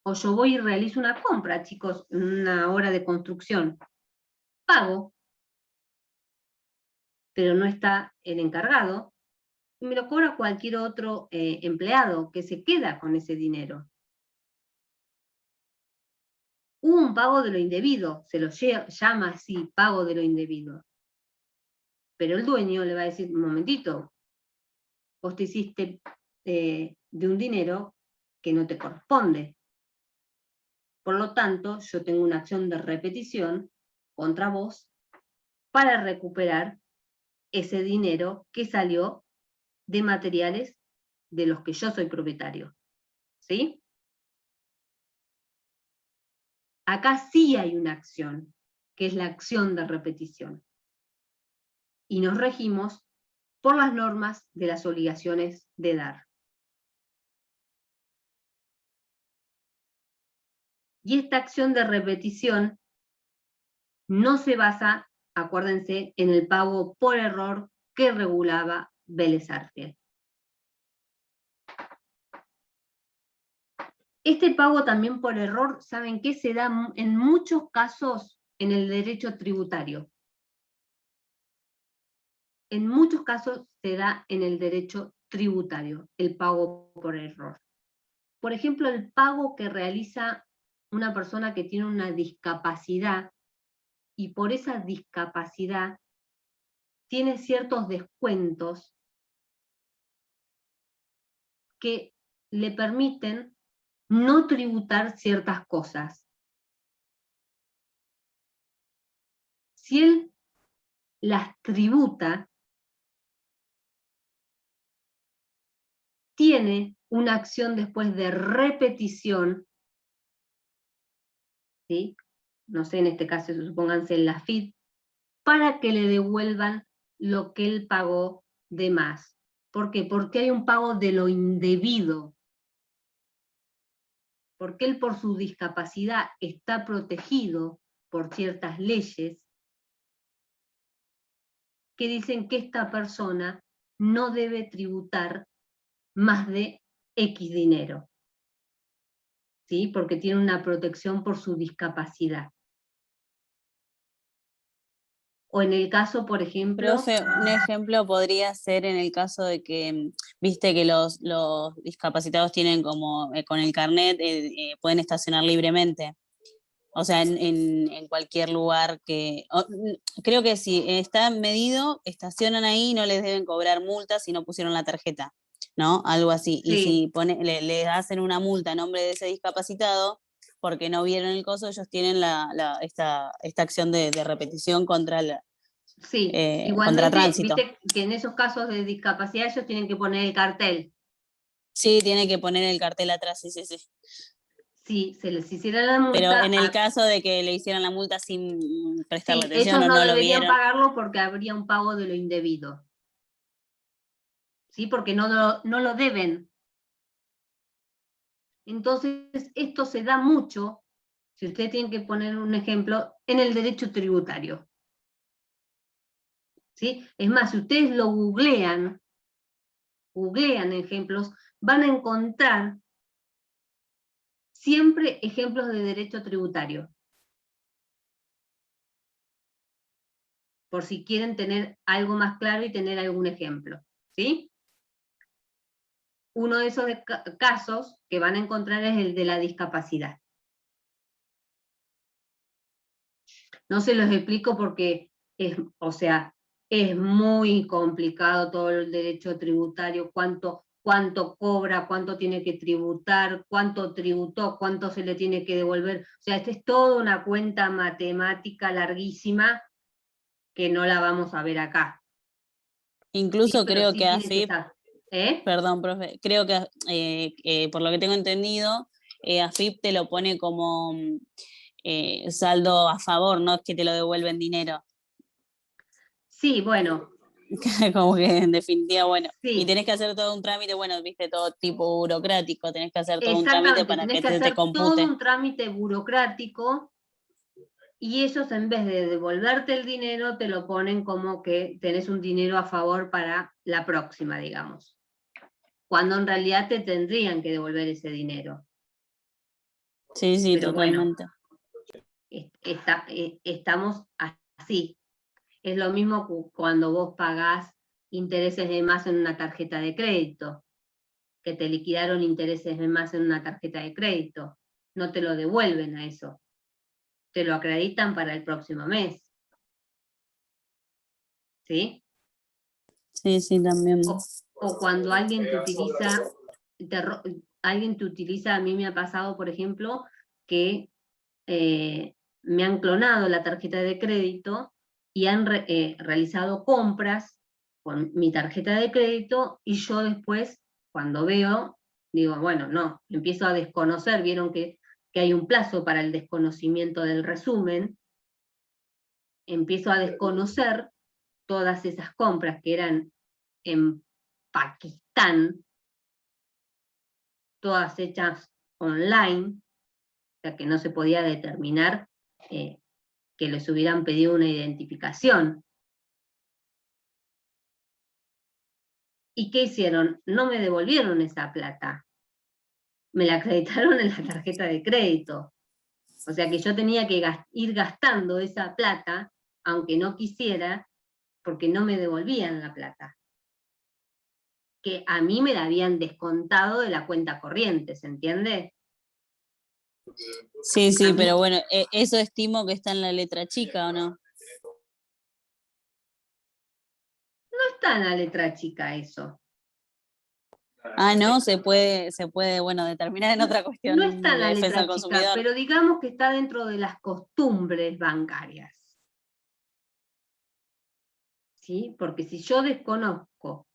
O yo voy y realizo una compra, chicos, en una obra de construcción. Pago, pero no está el encargado, y me lo cobra cualquier otro empleado que se queda con ese dinero. Hubo un pago de lo indebido, se lo llama así, pago de lo indebido. Pero el dueño le va a decir, un momentito, vos te hiciste de un dinero que no te corresponde. Por lo tanto, yo tengo una acción de repetición contra vos para recuperar ese dinero que salió de materiales de los que yo soy propietario. ¿Sí? Acá sí hay una acción, que es la acción de repetición. Y nos regimos por las normas de las obligaciones de dar. Y esta acción de repetición no se basa, acuérdense, en el pago por error que regulaba Vélez Arfiel. Este pago también por error, ¿saben qué? Se da en muchos casos en el derecho tributario. En muchos casos se da en el derecho tributario, el pago por error. Por ejemplo, el pago que realiza una persona que tiene una discapacidad y por esa discapacidad tiene ciertos descuentos que le permiten no tributar ciertas cosas. Si él las tributa, tiene una acción después de repetición, ¿sí? No sé, en este caso supónganse en la FIT, para que le devuelvan lo que él pagó de más. ¿Por qué? Porque hay un pago de lo indebido. Porque él por su discapacidad está protegido por ciertas leyes que dicen que esta persona no debe tributar más de X dinero, ¿sí? Porque tiene una protección por su discapacidad. O en el caso, por ejemplo... Profe, un ejemplo podría ser en el caso de que, viste que los discapacitados tienen como, con el carnet, pueden estacionar libremente. O sea, en cualquier lugar que... creo que si está medido, estacionan ahí y no les deben cobrar multas si no pusieron la tarjeta, ¿no? Algo así. Sí. Y si le hacen una multa a nombre de ese discapacitado, porque no vieron el coso, ellos tienen esta acción de repetición contra Sí, contra igualmente, tránsito. viste que en esos casos de discapacidad ellos tienen que poner el cartel. Sí, tiene que poner el cartel atrás, sí, sí, sí. Si se les hiciera la multa... Pero en el caso de que le hicieran la multa sin prestarle sí, atención ellos o no no lo deberían vieron. pagarlo porque habría un pago de lo indebido. ¿Sí? Porque no lo deben. Entonces, esto se da mucho, si ustedes tienen que poner un ejemplo, en el derecho tributario. ¿Sí? Es más, si ustedes lo googlean ejemplos, van a encontrar siempre ejemplos de derecho tributario. Por si quieren tener algo más claro y tener algún ejemplo. ¿Sí? Uno de esos casos que van a encontrar es el de la discapacidad. No se los explico porque o sea, es muy complicado todo el derecho tributario, cuánto cobra, cuánto tiene que tributar, cuánto tributó, cuánto se le tiene que devolver. O sea, esta es toda una cuenta matemática larguísima que no la vamos a ver acá. Incluso Sí, pero creo sí que tiene que AFIP, estar. ¿Eh? perdón, profe, creo que por lo que tengo entendido, AFIP te lo pone como saldo a favor, no es que te lo devuelven dinero. Sí, bueno, Como que en definitiva, bueno, y sí. tenés que hacer todo un trámite, bueno, viste, todo tipo burocrático, tenés que hacer todo un trámite Exactamente, para tenés que que te hacer todo compute. un trámite burocrático y ellos en vez de devolverte el dinero te lo ponen como que tenés un dinero a favor para la próxima, digamos, cuando en realidad te tendrían que devolver ese dinero. Sí, sí, Pero bueno, totalmente. estamos así. Es lo mismo cuando vos pagás intereses de más en una tarjeta de crédito, que te liquidaron intereses de más en una tarjeta de crédito. No te lo devuelven a eso. Te lo acreditan para el próximo mes. ¿Sí? Sí, sí, también. O cuando alguien te utiliza, alguien te utiliza, a mí me ha pasado, por ejemplo, que me han clonado la tarjeta de crédito y han realizado compras con mi tarjeta de crédito y yo después, cuando veo, digo, bueno, no, empiezo a desconocer, vieron que hay un plazo para el desconocimiento del resumen, empiezo a desconocer todas esas compras que eran en Pakistán, todas hechas online, o sea que no se podía determinar que les hubieran pedido una identificación. ¿Y qué hicieron? No me devolvieron esa plata. Me la acreditaron en la tarjeta de crédito. O sea que yo tenía que ir gastando esa plata, aunque no quisiera, porque no me devolvían la plata. Que a mí me la habían descontado de la cuenta corriente, ¿se entiende? Sí, A sí, mí pero bueno, eso estimo que está en la letra chica, ¿o no? no está en la letra chica eso. Ah, no, se puede, bueno, determinar en otra No cuestión está en de la defensa del letra chica, consumidor. pero digamos que está dentro de las costumbres bancarias. ¿Sí? Porque si yo desconozco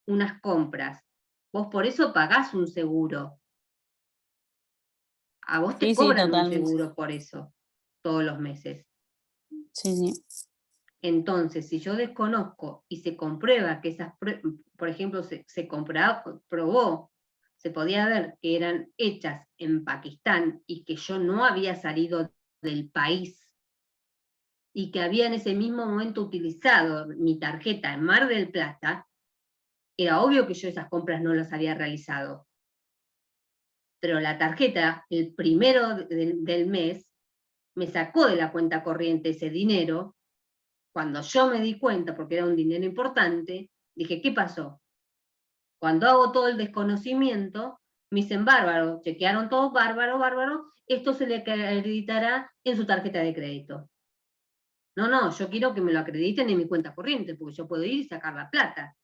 unas compras, vos por eso pagás un seguro. A vos te Sí, sí, cobran un totalmente. seguro por eso, todos los meses. Sí, sí. Entonces, si yo desconozco y se comprueba que esas, por ejemplo, se probó, se podía ver que eran hechas en Pakistán y que yo no había salido del país y que había en ese mismo momento utilizado mi tarjeta en Mar del Plata, era obvio que yo esas compras no las había realizado. Pero la tarjeta, el primero del mes, me sacó de la cuenta corriente ese dinero. Cuando yo me di cuenta, porque era un dinero importante, dije, ¿qué pasó? Cuando hago todo el desconocimiento, me dicen bárbaro, chequearon todo, bárbaro, bárbaro, esto se le acreditará en su tarjeta de crédito. No, no, yo quiero que me lo acrediten en mi cuenta corriente, porque yo puedo ir y sacar la plata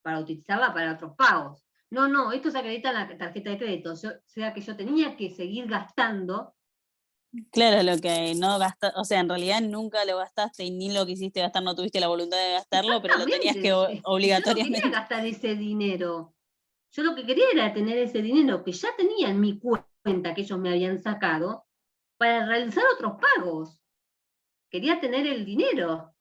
para utilizarla para otros pagos. No, no, esto se acredita en la tarjeta de crédito, o sea que yo tenía que seguir gastando. Claro, lo que no gastaste, o sea, en realidad nunca lo gastaste y ni lo quisiste gastar, no tuviste la voluntad de gastarlo, pero lo tenías que Exactamente, yo no quería obligatoriamente. gastar ese dinero. Yo lo que quería era tener ese dinero que ya tenía en mi cuenta que ellos me habían sacado para realizar otros pagos. Quería tener el dinero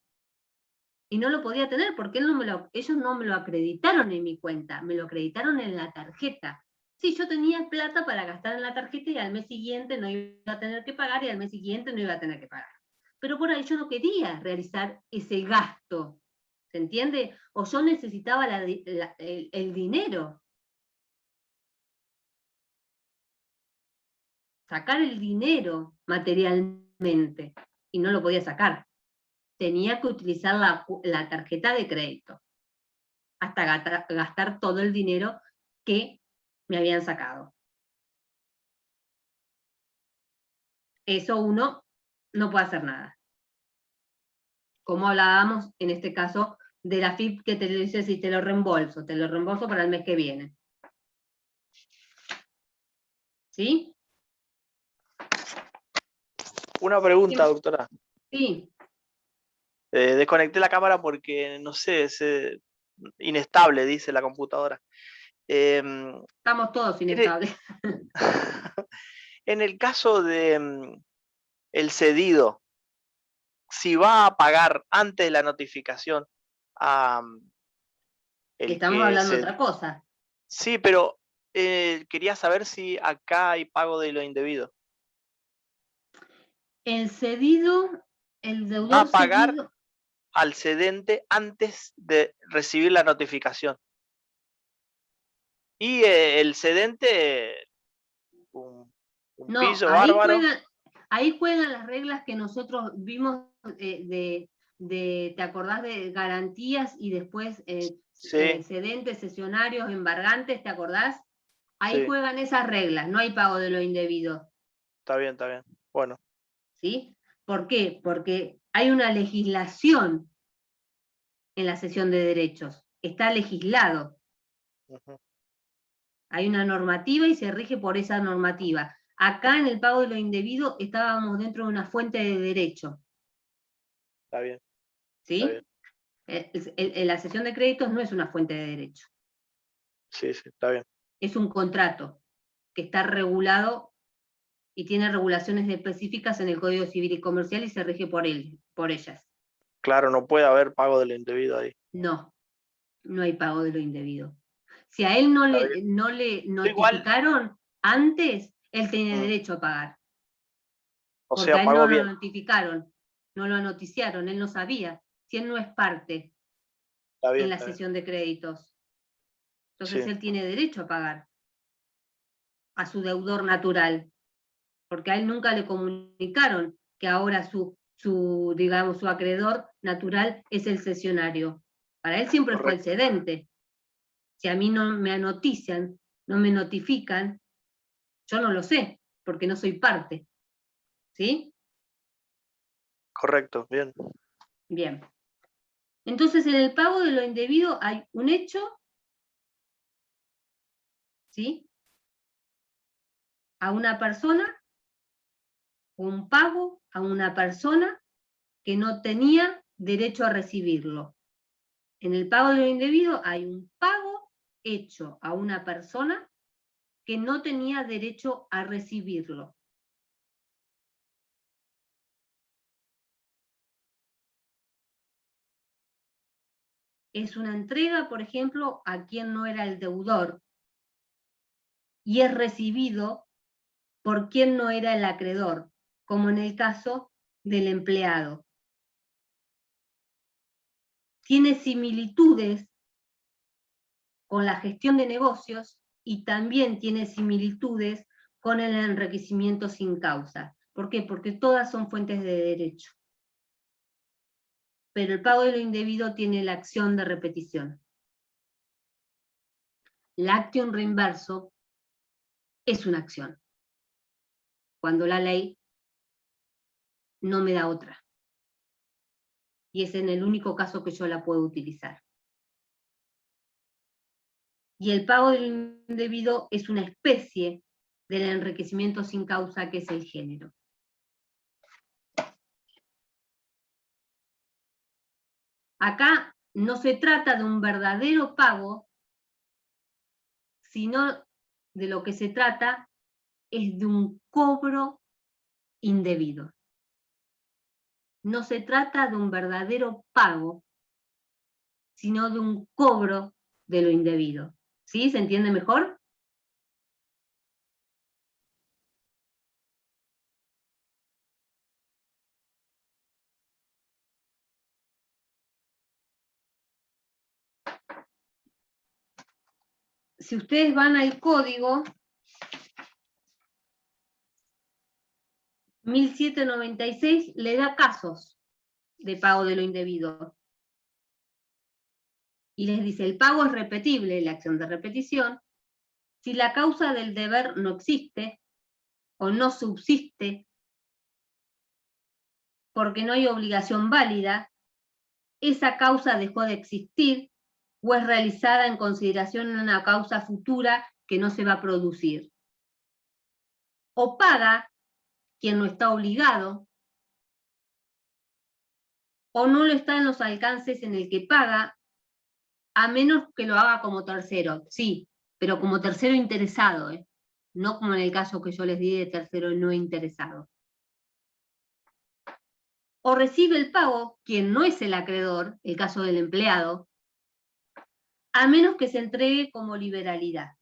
y no lo podía tener porque ellos no me lo acreditaron en mi cuenta, me lo acreditaron en la tarjeta. Sí, yo tenía plata para gastar en la tarjeta y al mes siguiente no iba a tener que pagar y al mes siguiente no iba a tener que pagar. Pero por ahí yo no quería realizar ese gasto, ¿se entiende? O yo necesitaba el dinero. Sacar el dinero materialmente y no lo podía sacar. Tenía que utilizar la tarjeta de crédito hasta gastar todo el dinero que me habían sacado. Eso uno no puede hacer nada. Como hablábamos en este caso de la FIP que te dice si te lo reembolso para el mes que viene. ¿Sí? Una pregunta, doctora. Sí. Desconecté la cámara porque, no sé, es inestable, dice la computadora. Estamos todos inestables. En el caso de el cedido, si va a pagar antes de la notificación a el Estamos que hablando de otra cosa. Sí, pero quería saber si acá hay pago de lo indebido. El cedido, el Va deudor a pagar cedido, al cedente antes de recibir la notificación. Y el cedente, un no, pillo bárbaro. ahí juegan las reglas que nosotros vimos ¿te acordás de garantías y después Sí, cedentes, cesionarios, embargantes, ¿te acordás? Ahí sí, juegan esas reglas, no hay pago de lo indebido, está bien, está bien. Bueno, ¿sí? ¿Por qué? Porque hay una legislación en la cesión de derechos, está legislado. ujú, Hay una normativa y se rige por esa normativa. Acá en el pago de lo indebido estábamos dentro de una fuente de derecho, está bien, está ¿sí? bien. La cesión de créditos no es una fuente de derecho, Sí, sí, está bien. es un contrato que está regulado y tiene regulaciones específicas en el Código Civil y Comercial y se rige por ellas. Claro, no puede haber pago de lo indebido ahí. No, no hay pago de lo indebido. Si a él no Está le, bien. no le Yo igual, notificaron antes, él tiene mm, derecho a pagar. o Porque sea, a él no pagó lo bien. notificaron, no lo noticiaron, él no sabía, si él no es parte Está bien, en la está bien. cesión de créditos. Entonces Sí, él tiene derecho a pagar a su deudor natural, porque a él nunca le comunicaron que ahora digamos, su acreedor natural es el cesionario. Para él siempre fue el correcto, cedente. Si a mí no me notician, no me notifican, yo no lo sé, porque no soy parte. ¿Sí? correcto, bien. Bien. Entonces, en el pago de lo indebido hay un hecho, ¿sí? A una persona, un pago a una persona que no tenía derecho a recibirlo. En el pago de lo indebido hay un pago hecho a una persona que no tenía derecho a recibirlo. Es una entrega, por ejemplo, a quien no era el deudor y es recibido por quien no era el acreedor, como en el caso del empleado. Tiene similitudes con la gestión de negocios y también tiene similitudes con el enriquecimiento sin causa. ¿Por qué? Porque todas son fuentes de derecho. Pero el pago de lo indebido tiene la acción de repetición. La acción reimverso es una acción, cuando la ley no me da otra. Y es en el único caso que yo la puedo utilizar. Y el pago de lo indebido es una especie del enriquecimiento sin causa, que es el género. Acá no se trata de un verdadero pago, sino de lo que se trata es de un cobro indebido. No se trata de un verdadero pago, sino de un cobro de lo indebido. ¿Sí? ¿Se entiende mejor? Si ustedes van al código 1796, le da casos de pago de lo indebido. Y les dice, el pago es repetible, la acción de repetición, si la causa del deber no existe o no subsiste porque no hay obligación válida, esa causa dejó de existir o es realizada en consideración de una causa futura que no se va a producir. O paga quien no está obligado, o no lo está en los alcances en el que paga, a menos que lo haga como tercero, sí, pero como tercero interesado, no como en el caso que yo les di de tercero no interesado. O recibe el pago quien no es el acreedor, el caso del empleado, a menos que se entregue como liberalidad.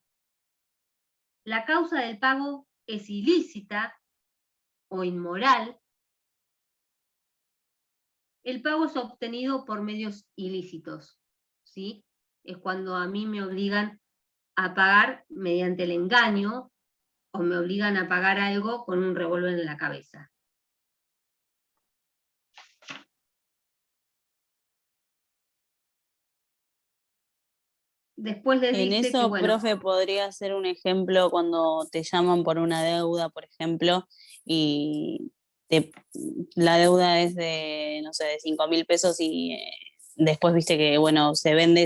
La causa del pago es ilícita o inmoral. El pago es obtenido por medios ilícitos, ¿sí? Es cuando a mí me obligan a pagar mediante el engaño o me obligan a pagar algo con un revólver en la cabeza. Después les En dice eso, que, bueno, profe, podría ser un ejemplo cuando te llaman por una deuda, por ejemplo, y la deuda es de, no sé, de 5.000 pesos y después viste que, bueno, se vende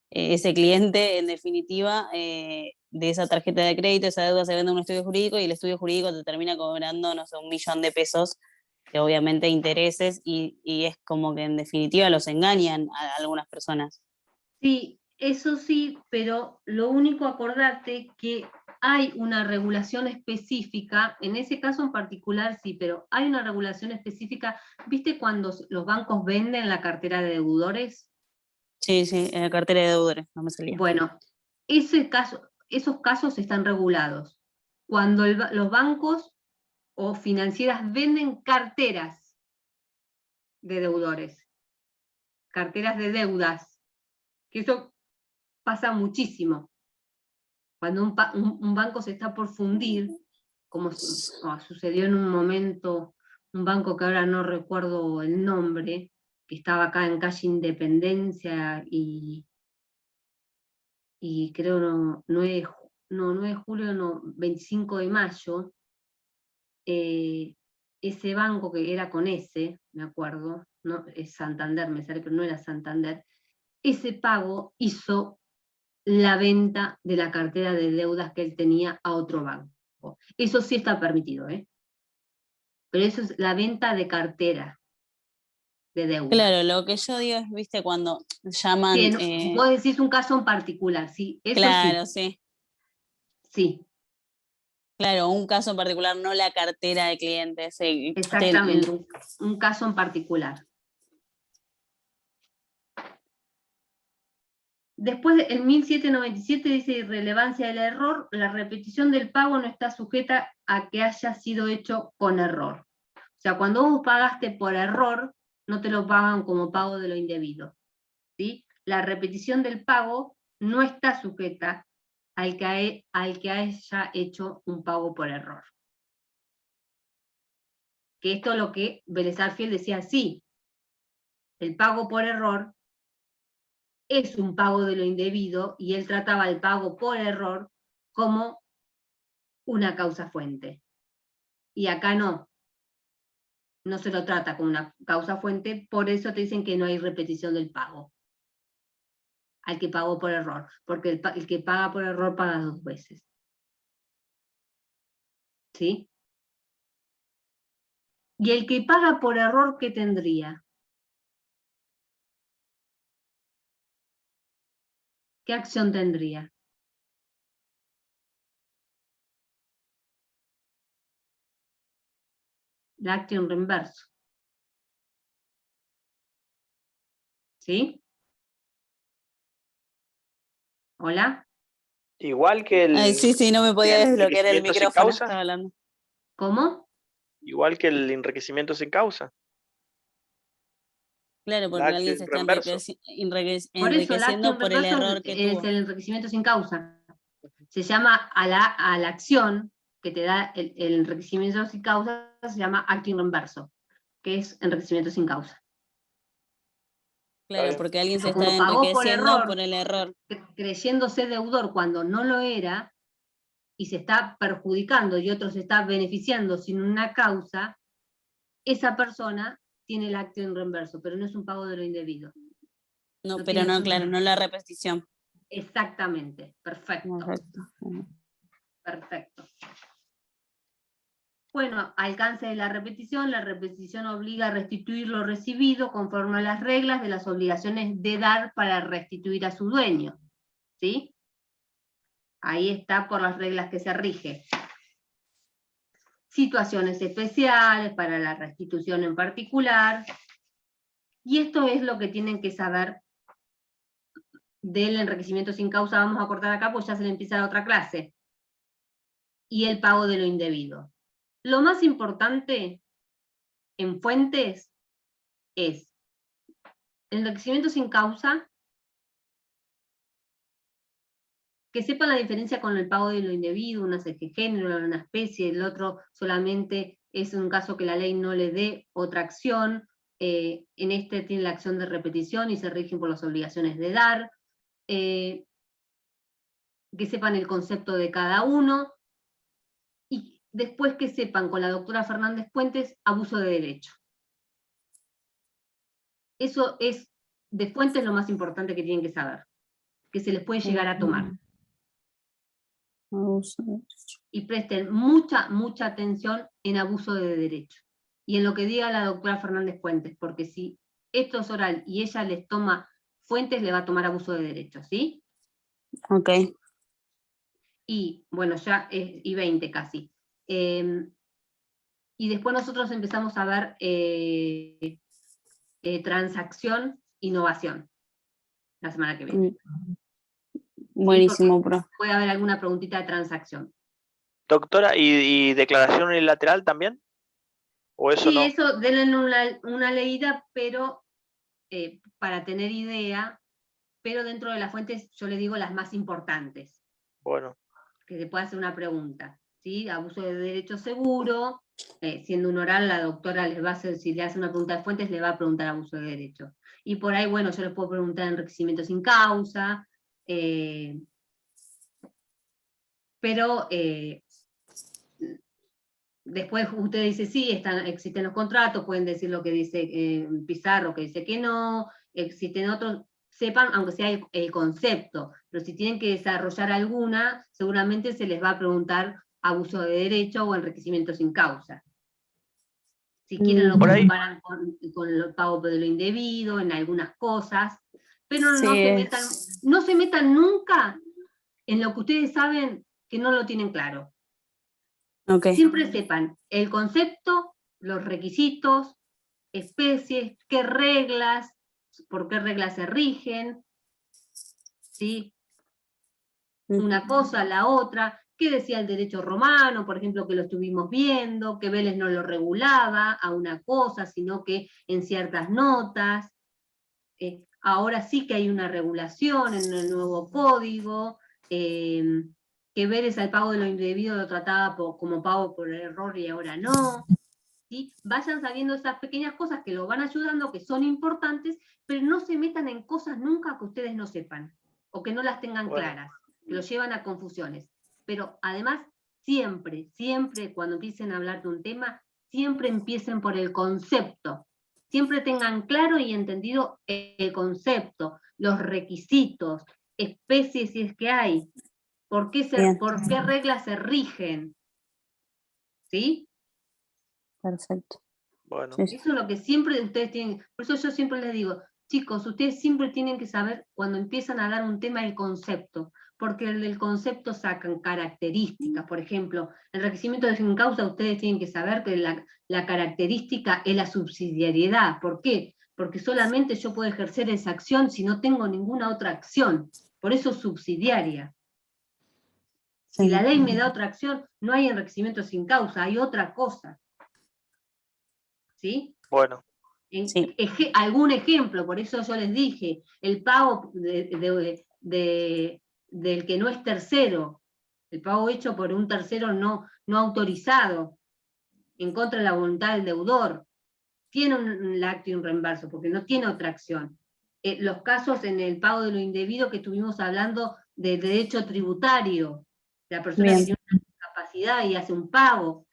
ese cliente, en definitiva, de esa tarjeta de crédito, esa deuda se vende a un estudio jurídico y el estudio jurídico te termina cobrando, no sé, 1.000.000 de pesos, que obviamente intereses, y es como que en definitiva los engañan a algunas personas. sí, eso sí, pero lo único acordate que hay una regulación específica, en ese caso en particular sí, pero hay una regulación específica, ¿viste cuando los bancos venden la cartera de deudores? Sí, sí, en la cartera de deudores, no me salía. Bueno, esos casos están regulados. Cuando los bancos o financieras venden carteras de deudores, carteras de deudas, que eso pasa muchísimo. Cuando un banco se está por fundir, como sucedió en un momento, un banco que ahora no recuerdo el nombre, que estaba acá en calle Independencia y creo 9 de julio, no, 25 de mayo, ese banco que era con S, me acuerdo, no, es Santander, me sale, pero no era Santander, ese pago hizo la venta de la cartera de deudas que él tenía a otro banco. Eso sí está permitido, pero eso es la venta de cartera de deuda. Claro, lo que yo digo es, viste, cuando llaman... Sí, vos decís un caso en particular, sí, eso claro, sí. sí. Sí, Claro, un caso en particular, no la cartera de clientes. exactamente, un caso en particular. Después, en 1797 dice irrelevancia del error, la repetición del pago no está sujeta a que haya sido hecho con error. O sea, cuando vos pagaste por error, no te lo pagan como pago de lo indebido, ¿sí? La repetición del pago no está sujeta al que haya hecho un pago por error. Que esto es lo que Vélez Sarsfield decía, sí, el pago por error es un pago de lo indebido, y él trataba el pago por error como una causa fuente. Y acá no se lo trata como una causa fuente, por eso te dicen que no hay repetición del pago al que pagó por error, porque el que paga por error paga 2 veces. ¿Sí? Y el que paga por error, ¿qué tendría? ¿Qué acción tendría? La acción reverso. ¿Sí? ¿Hola? Igual que Ay, sí, sí, no me podía desbloquear el enriquecimiento sin micrófono, causa. estaba hablando. ¿Cómo? Igual que el enriquecimiento sin causa. Claro, porque La alguien se acción está reverso. Por eso la enriqueciendo acción por el reverso error que es tuvo. el enriquecimiento sin causa. Se llama a la acción que te da el enriquecimiento sin causa, se llama acting reverso, que es enriquecimiento sin causa. Claro, porque alguien se Pero como está pagó por enriqueciendo por error, el error. creyéndose deudor cuando no lo era, y se está perjudicando y otro se está beneficiando sin una causa, esa persona tiene el acto en reembolso, pero no es un pago de lo indebido. No, No pero tiene no, su- claro, no la repetición. Exactamente, perfecto. Perfecto. Perfecto. Bueno, alcance de la repetición obliga a restituir lo recibido conforme a las reglas de las obligaciones de dar para restituir a su dueño. ¿Sí? Ahí está por las reglas que se rige. Situaciones especiales para la restitución en particular. Y esto es lo que tienen que saber del enriquecimiento sin causa. Vamos a cortar acá, pues ya se le empieza la otra clase. Y el pago de lo indebido. Lo más importante en fuentes es el enriquecimiento sin causa, que sepan la diferencia con el pago de lo indebido, una es de género, una especie, el otro solamente es un caso que la ley no le dé otra acción, en este tiene la acción de repetición y se rigen por las obligaciones de dar, que sepan el concepto de cada uno, y después que sepan con la doctora Fernández Puentes abuso de derecho. Eso es, de fuentes, lo más importante que tienen que saber, que se les puede llegar a tomar. Y presten mucha, mucha atención en abuso de derecho. Y en lo que diga la doctora Fernández Puentes, porque si esto es oral y ella les toma fuentes, le va a tomar abuso de derecho, ¿sí? Ok. Y bueno, ya es y 20 casi. Y después nosotros empezamos a ver transacción, innovación, la semana que viene. Buenísimo, pro. Puede haber alguna preguntita de transacción. Doctora, ¿y declaración unilateral también? ¿O eso Sí, no? eso denle una leída, pero para tener idea, pero dentro de las fuentes yo le digo las más importantes, Bueno, que se puede hacer una pregunta, ¿sí? Abuso de derecho seguro, siendo un oral, la doctora les va a hacer, si le hace una pregunta de fuentes, le va a preguntar abuso de derecho. Y por ahí, bueno, yo les puedo preguntar enriquecimiento sin causa, pero después usted dice, sí, existen los contratos, pueden decir lo que dice Pizarro, que dice que no, existen otros, sepan, aunque sea el concepto, pero si tienen que desarrollar alguna, seguramente se les va a preguntar abuso de derecho o enriquecimiento sin causa. Si quieren lo Por ahí- comparan con el pago de lo indebido, en algunas cosas, pero Sí, no se metan nunca en lo que ustedes saben que no lo tienen claro. ok. Siempre sepan el concepto, los requisitos, especies, qué reglas, por qué reglas se rigen, ¿sí? Una cosa, la otra, qué decía el derecho romano, por ejemplo, que lo estuvimos viendo, que Vélez no lo regulaba a una cosa, sino que en ciertas notas. Ahora sí que hay una regulación en el nuevo código, que Vélez al pago de lo indebido lo trataba como pago por error y ahora no. ¿Sí? Vayan sabiendo esas pequeñas cosas que lo van ayudando, que son importantes, pero no se metan en cosas nunca que ustedes no sepan, o que no las tengan claras, que los llevan a confusiones. Pero además, siempre, siempre cuando empiecen a hablar de un tema, siempre empiecen por el concepto. Siempre tengan claro y entendido el concepto, los requisitos, especies si es que hay, por qué reglas se rigen. ¿Sí? Perfecto. bueno. Sí, sí. Eso es lo que siempre ustedes tienen, por eso yo siempre les digo, chicos, ustedes siempre tienen que saber cuando empiezan a dar un tema el concepto, porque del concepto sacan características, por ejemplo, el enriquecimiento de sin causa, ustedes tienen que saber que la característica es la subsidiariedad. ¿Por qué? Porque solamente yo puedo ejercer esa acción si no tengo ninguna otra acción, por eso es subsidiaria. Si Sí. la ley me da otra acción, no hay enriquecimiento sin causa, hay otra cosa. ¿Sí? Bueno, Sí. Algún ejemplo, por eso yo les dije, el pago del que no es tercero, el pago hecho por un tercero no autorizado, en contra de la voluntad del deudor, tiene un acto y un reembolso, porque no tiene otra acción. Los casos en el pago de lo indebido que estuvimos hablando de derecho tributario, la persona Bien. que tiene una discapacidad y hace un pago,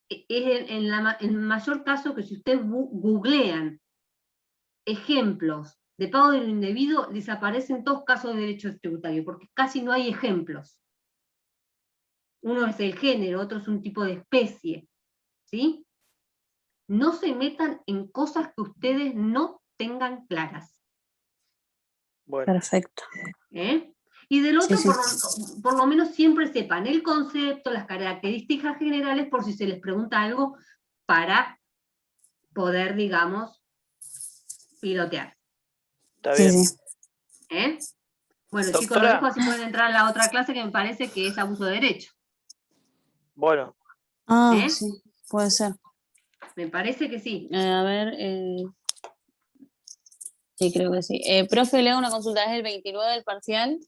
es en el mayor caso que si ustedes googlean ejemplos de pago de lo indebido, desaparecen todos casos de derecho tributario, porque casi no hay ejemplos. Uno es el género, otro es un tipo de especie, ¿sí? No se metan en cosas que ustedes no tengan claras. Bueno, Perfecto. ¿Eh? Y del otro, Sí, por lo menos siempre sepan el concepto, las características generales, por si se les pregunta algo, para poder, digamos, pilotear. está sí, bien. sí. ¿Eh? Bueno, chicos, lo Doctora, dejo así pueden entrar a la otra clase que me parece que es abuso de derecho. bueno, Ah, ¿Eh? sí, puede ser. Me parece que sí. A ver, sí, creo que sí. Profe, le hago una consulta, ¿es el 29 del parcial?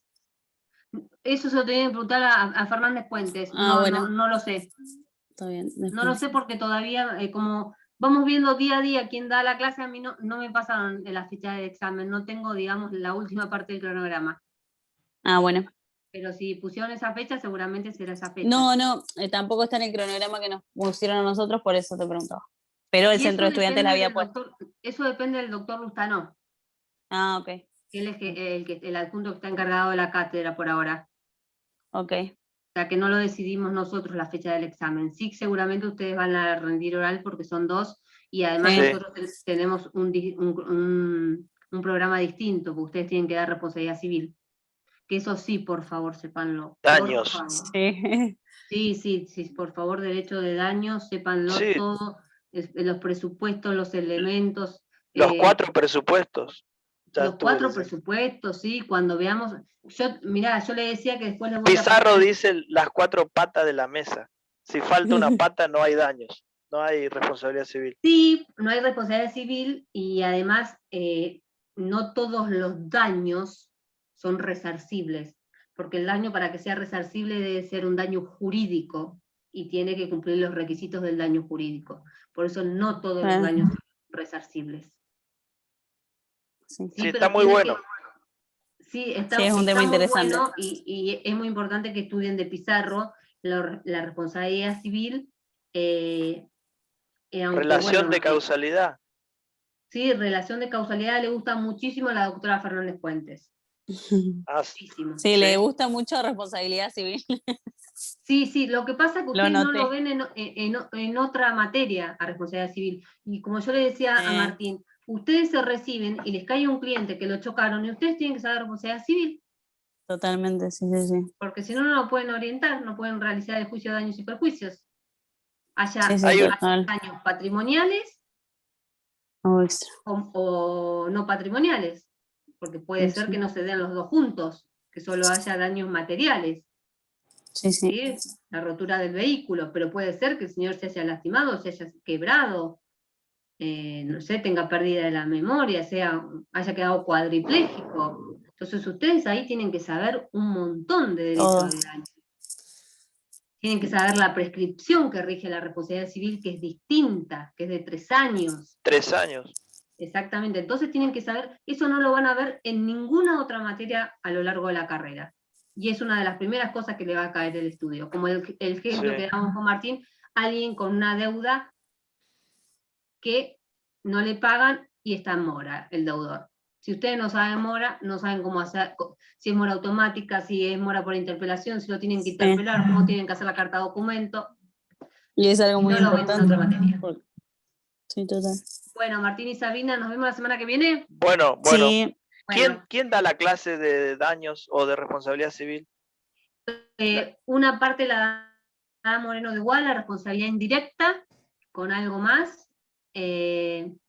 Eso se lo tenía que preguntar a Fernández Puentes. Ah, bueno, No lo sé. está bien. No lo después. sé porque todavía, como vamos viendo día a día quién da la clase, a mí no me pasaron la fecha de examen. No tengo, digamos, la última parte del cronograma. Ah, bueno. Pero si pusieron esa fecha, seguramente será esa fecha. No, tampoco está en el cronograma que nos pusieron a nosotros, por eso te preguntaba. Pero el Y centro eso de estudiantes la depende había del puesto. doctor, eso depende del doctor Lustano, Ah, ok. que él es el adjunto que está encargado de la cátedra por ahora. Ok. O sea que no lo decidimos nosotros la fecha del examen. Sí, seguramente ustedes van a rendir oral porque son 2, y además Sí. nosotros tenemos un programa distinto, porque ustedes tienen que dar responsabilidad civil. Que eso sí, por favor, sépanlo. daños. Por favor. Sí. Sí, por favor, derecho de daño, sépanlo Sí, todo, los presupuestos, los elementos. los 4 presupuestos. Ya Los estuve 4 leyendo. presupuestos, sí, cuando veamos. Mirá, yo le decía que después les voy a Pizarro pasar. dice las 4 patas de la mesa. Si falta una pata, no hay daños, no hay responsabilidad civil. Sí, no hay responsabilidad civil y además no todos los daños son resarcibles, porque el daño para que sea resarcible debe ser un daño jurídico y tiene que cumplir los requisitos del daño jurídico. Por eso no todos los Ah, daños son resarcibles. sí. Sí, Sí, está pero muy bueno. Sí, Sí, es un tema muy interesante. bueno y es muy importante que estudien de Pizarro la responsabilidad civil, aunque Relación bueno, de causalidad. sí, relación de causalidad le gusta muchísimo a la doctora Fernández Puentes. Ah, Muchísimo. Sí, le gusta mucho responsabilidad civil. Sí, lo que pasa es que Lo ustedes no lo noté. ven en otra materia a responsabilidad civil. Y como yo le decía a Martín, ustedes se reciben y les cae un cliente que lo chocaron y ustedes tienen que saber responsabilidad civil, Totalmente, sí. porque si no, no lo pueden orientar, no pueden realizar el juicio de daños y perjuicios. Haya Sí, Hay un- total. daños patrimoniales Algo extra. o no patrimoniales, porque puede ser Sí. que no se den los dos juntos, que solo haya daños materiales, Sí. ¿sí? La rotura del vehículo, pero puede ser que el señor se haya lastimado, se haya quebrado, no sé, tenga pérdida de la memoria, haya quedado cuadripléjico. Entonces ustedes ahí tienen que saber un montón de Todo. derechos de daño. Tienen que saber la prescripción que rige la responsabilidad civil, que es distinta, que es de 3 años. 3 años. Exactamente, entonces tienen que saber, eso no lo van a ver en ninguna otra materia a lo largo de la carrera. Y es una de las primeras cosas que le va a caer el estudio. Como el ejemplo Sí. que damos con Martín, alguien con una deuda que no le pagan y está en mora, el deudor. Si ustedes no saben mora, no saben cómo hacer, si es mora automática, si es mora por interpelación, si lo tienen que interpelar, cómo tienen que hacer la carta documento. Y es algo Y muy no lo ven en importante. otra materia. Sí, total. Bueno, Martín y Sabina, nos vemos la semana que viene. Bueno. Sí, Bueno, ¿Quién da la clase de daños o de responsabilidad civil? una parte la da Moreno de Igual, la responsabilidad indirecta, con algo más. El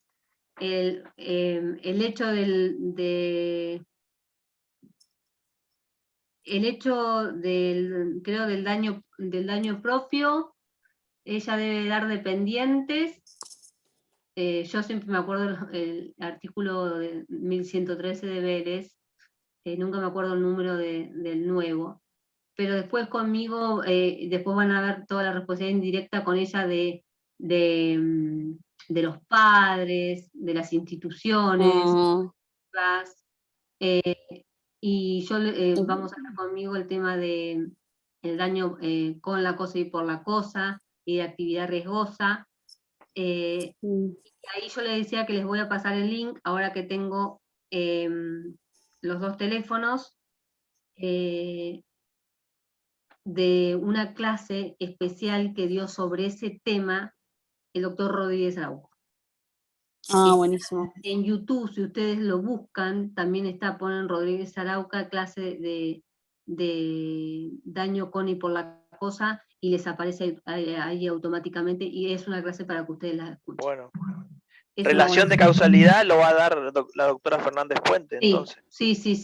hecho creo, del daño propio, ella debe dar dependientes. Yo siempre me acuerdo el artículo de 1113 de Vélez, nunca me acuerdo el número del nuevo, pero después conmigo, después van a ver toda la responsabilidad indirecta con ella de los padres, de las instituciones, y yo vamos a ver conmigo el tema de el daño con la cosa y por la cosa, y de actividad riesgosa. Ahí yo les decía que les voy a pasar el link, ahora que tengo los dos teléfonos, de una clase especial que dio sobre ese tema el doctor Rodríguez Araujo. Ah, buenísimo. En YouTube, si ustedes lo buscan, también ponen Rodríguez Arauca, clase de daño con y por la cosa, y les aparece ahí automáticamente, y es una clase para que ustedes la escuchen. Bueno. Es una Relación buena de causalidad lo va a dar la doctora Fernández Puente, entonces. Sí. Sí,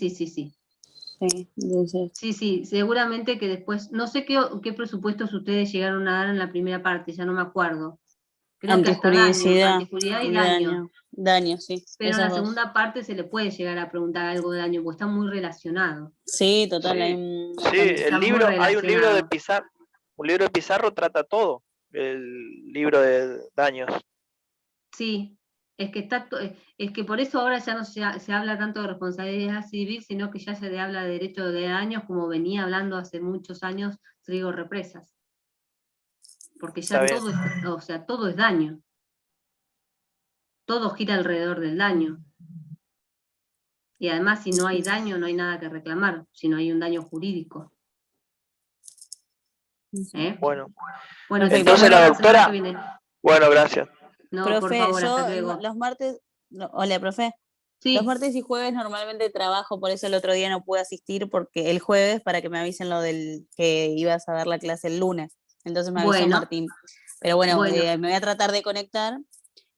Sí, seguramente que después, no sé qué presupuestos ustedes llegaron a dar en la primera parte, ya no me acuerdo. Creo que hasta antijuridad y daño. Daño, sí. Pero en Esos la dos. segunda parte se le puede llegar a preguntar algo de daño, porque está muy relacionado. Sí, total. Sí, Hay un sí, montón de- Está muy hay un libro de relacionado. Pizarro. Un libro de Pizarro trata todo. El libro de daños. Sí, es que por eso ahora ya no se habla tanto de responsabilidad civil, sino que ya se le habla de derecho de daños, como venía hablando hace muchos años Trigo Represas. Porque ya Está bien. todo es daño. Todo gira alrededor del daño. Y además, si no hay daño, no hay nada que reclamar, si no hay un daño jurídico. ¿Eh? Bueno, Bueno, Perfecto. chicos, entonces nos la vemos semana doctora. que viene. Bueno, gracias. No, por Profe, favor, yo hasta luego. los martes, hola, profe. Sí, Los martes y jueves normalmente trabajo, por eso el otro día no pude asistir, porque el jueves para que me avisen lo del que ibas a dar la clase el lunes. Entonces me avisó bueno, Martín. Pero bueno, bueno. me voy a tratar de conectar.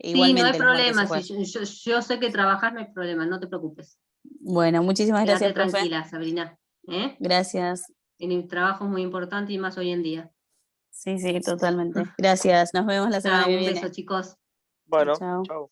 Sí, Igualmente no hay los martes y problema. Si jueves. yo sé que trabajás, no hay problema, no te preocupes. Bueno, muchísimas Quédate gracias, profe. tranquila, Sabrina. ¿Eh? Gracias. El trabajo es muy importante y más hoy en día. Sí, totalmente. Gracias. Nos vemos la semana Chao, que un viene. beso, chicos. Bueno, Chao. chao.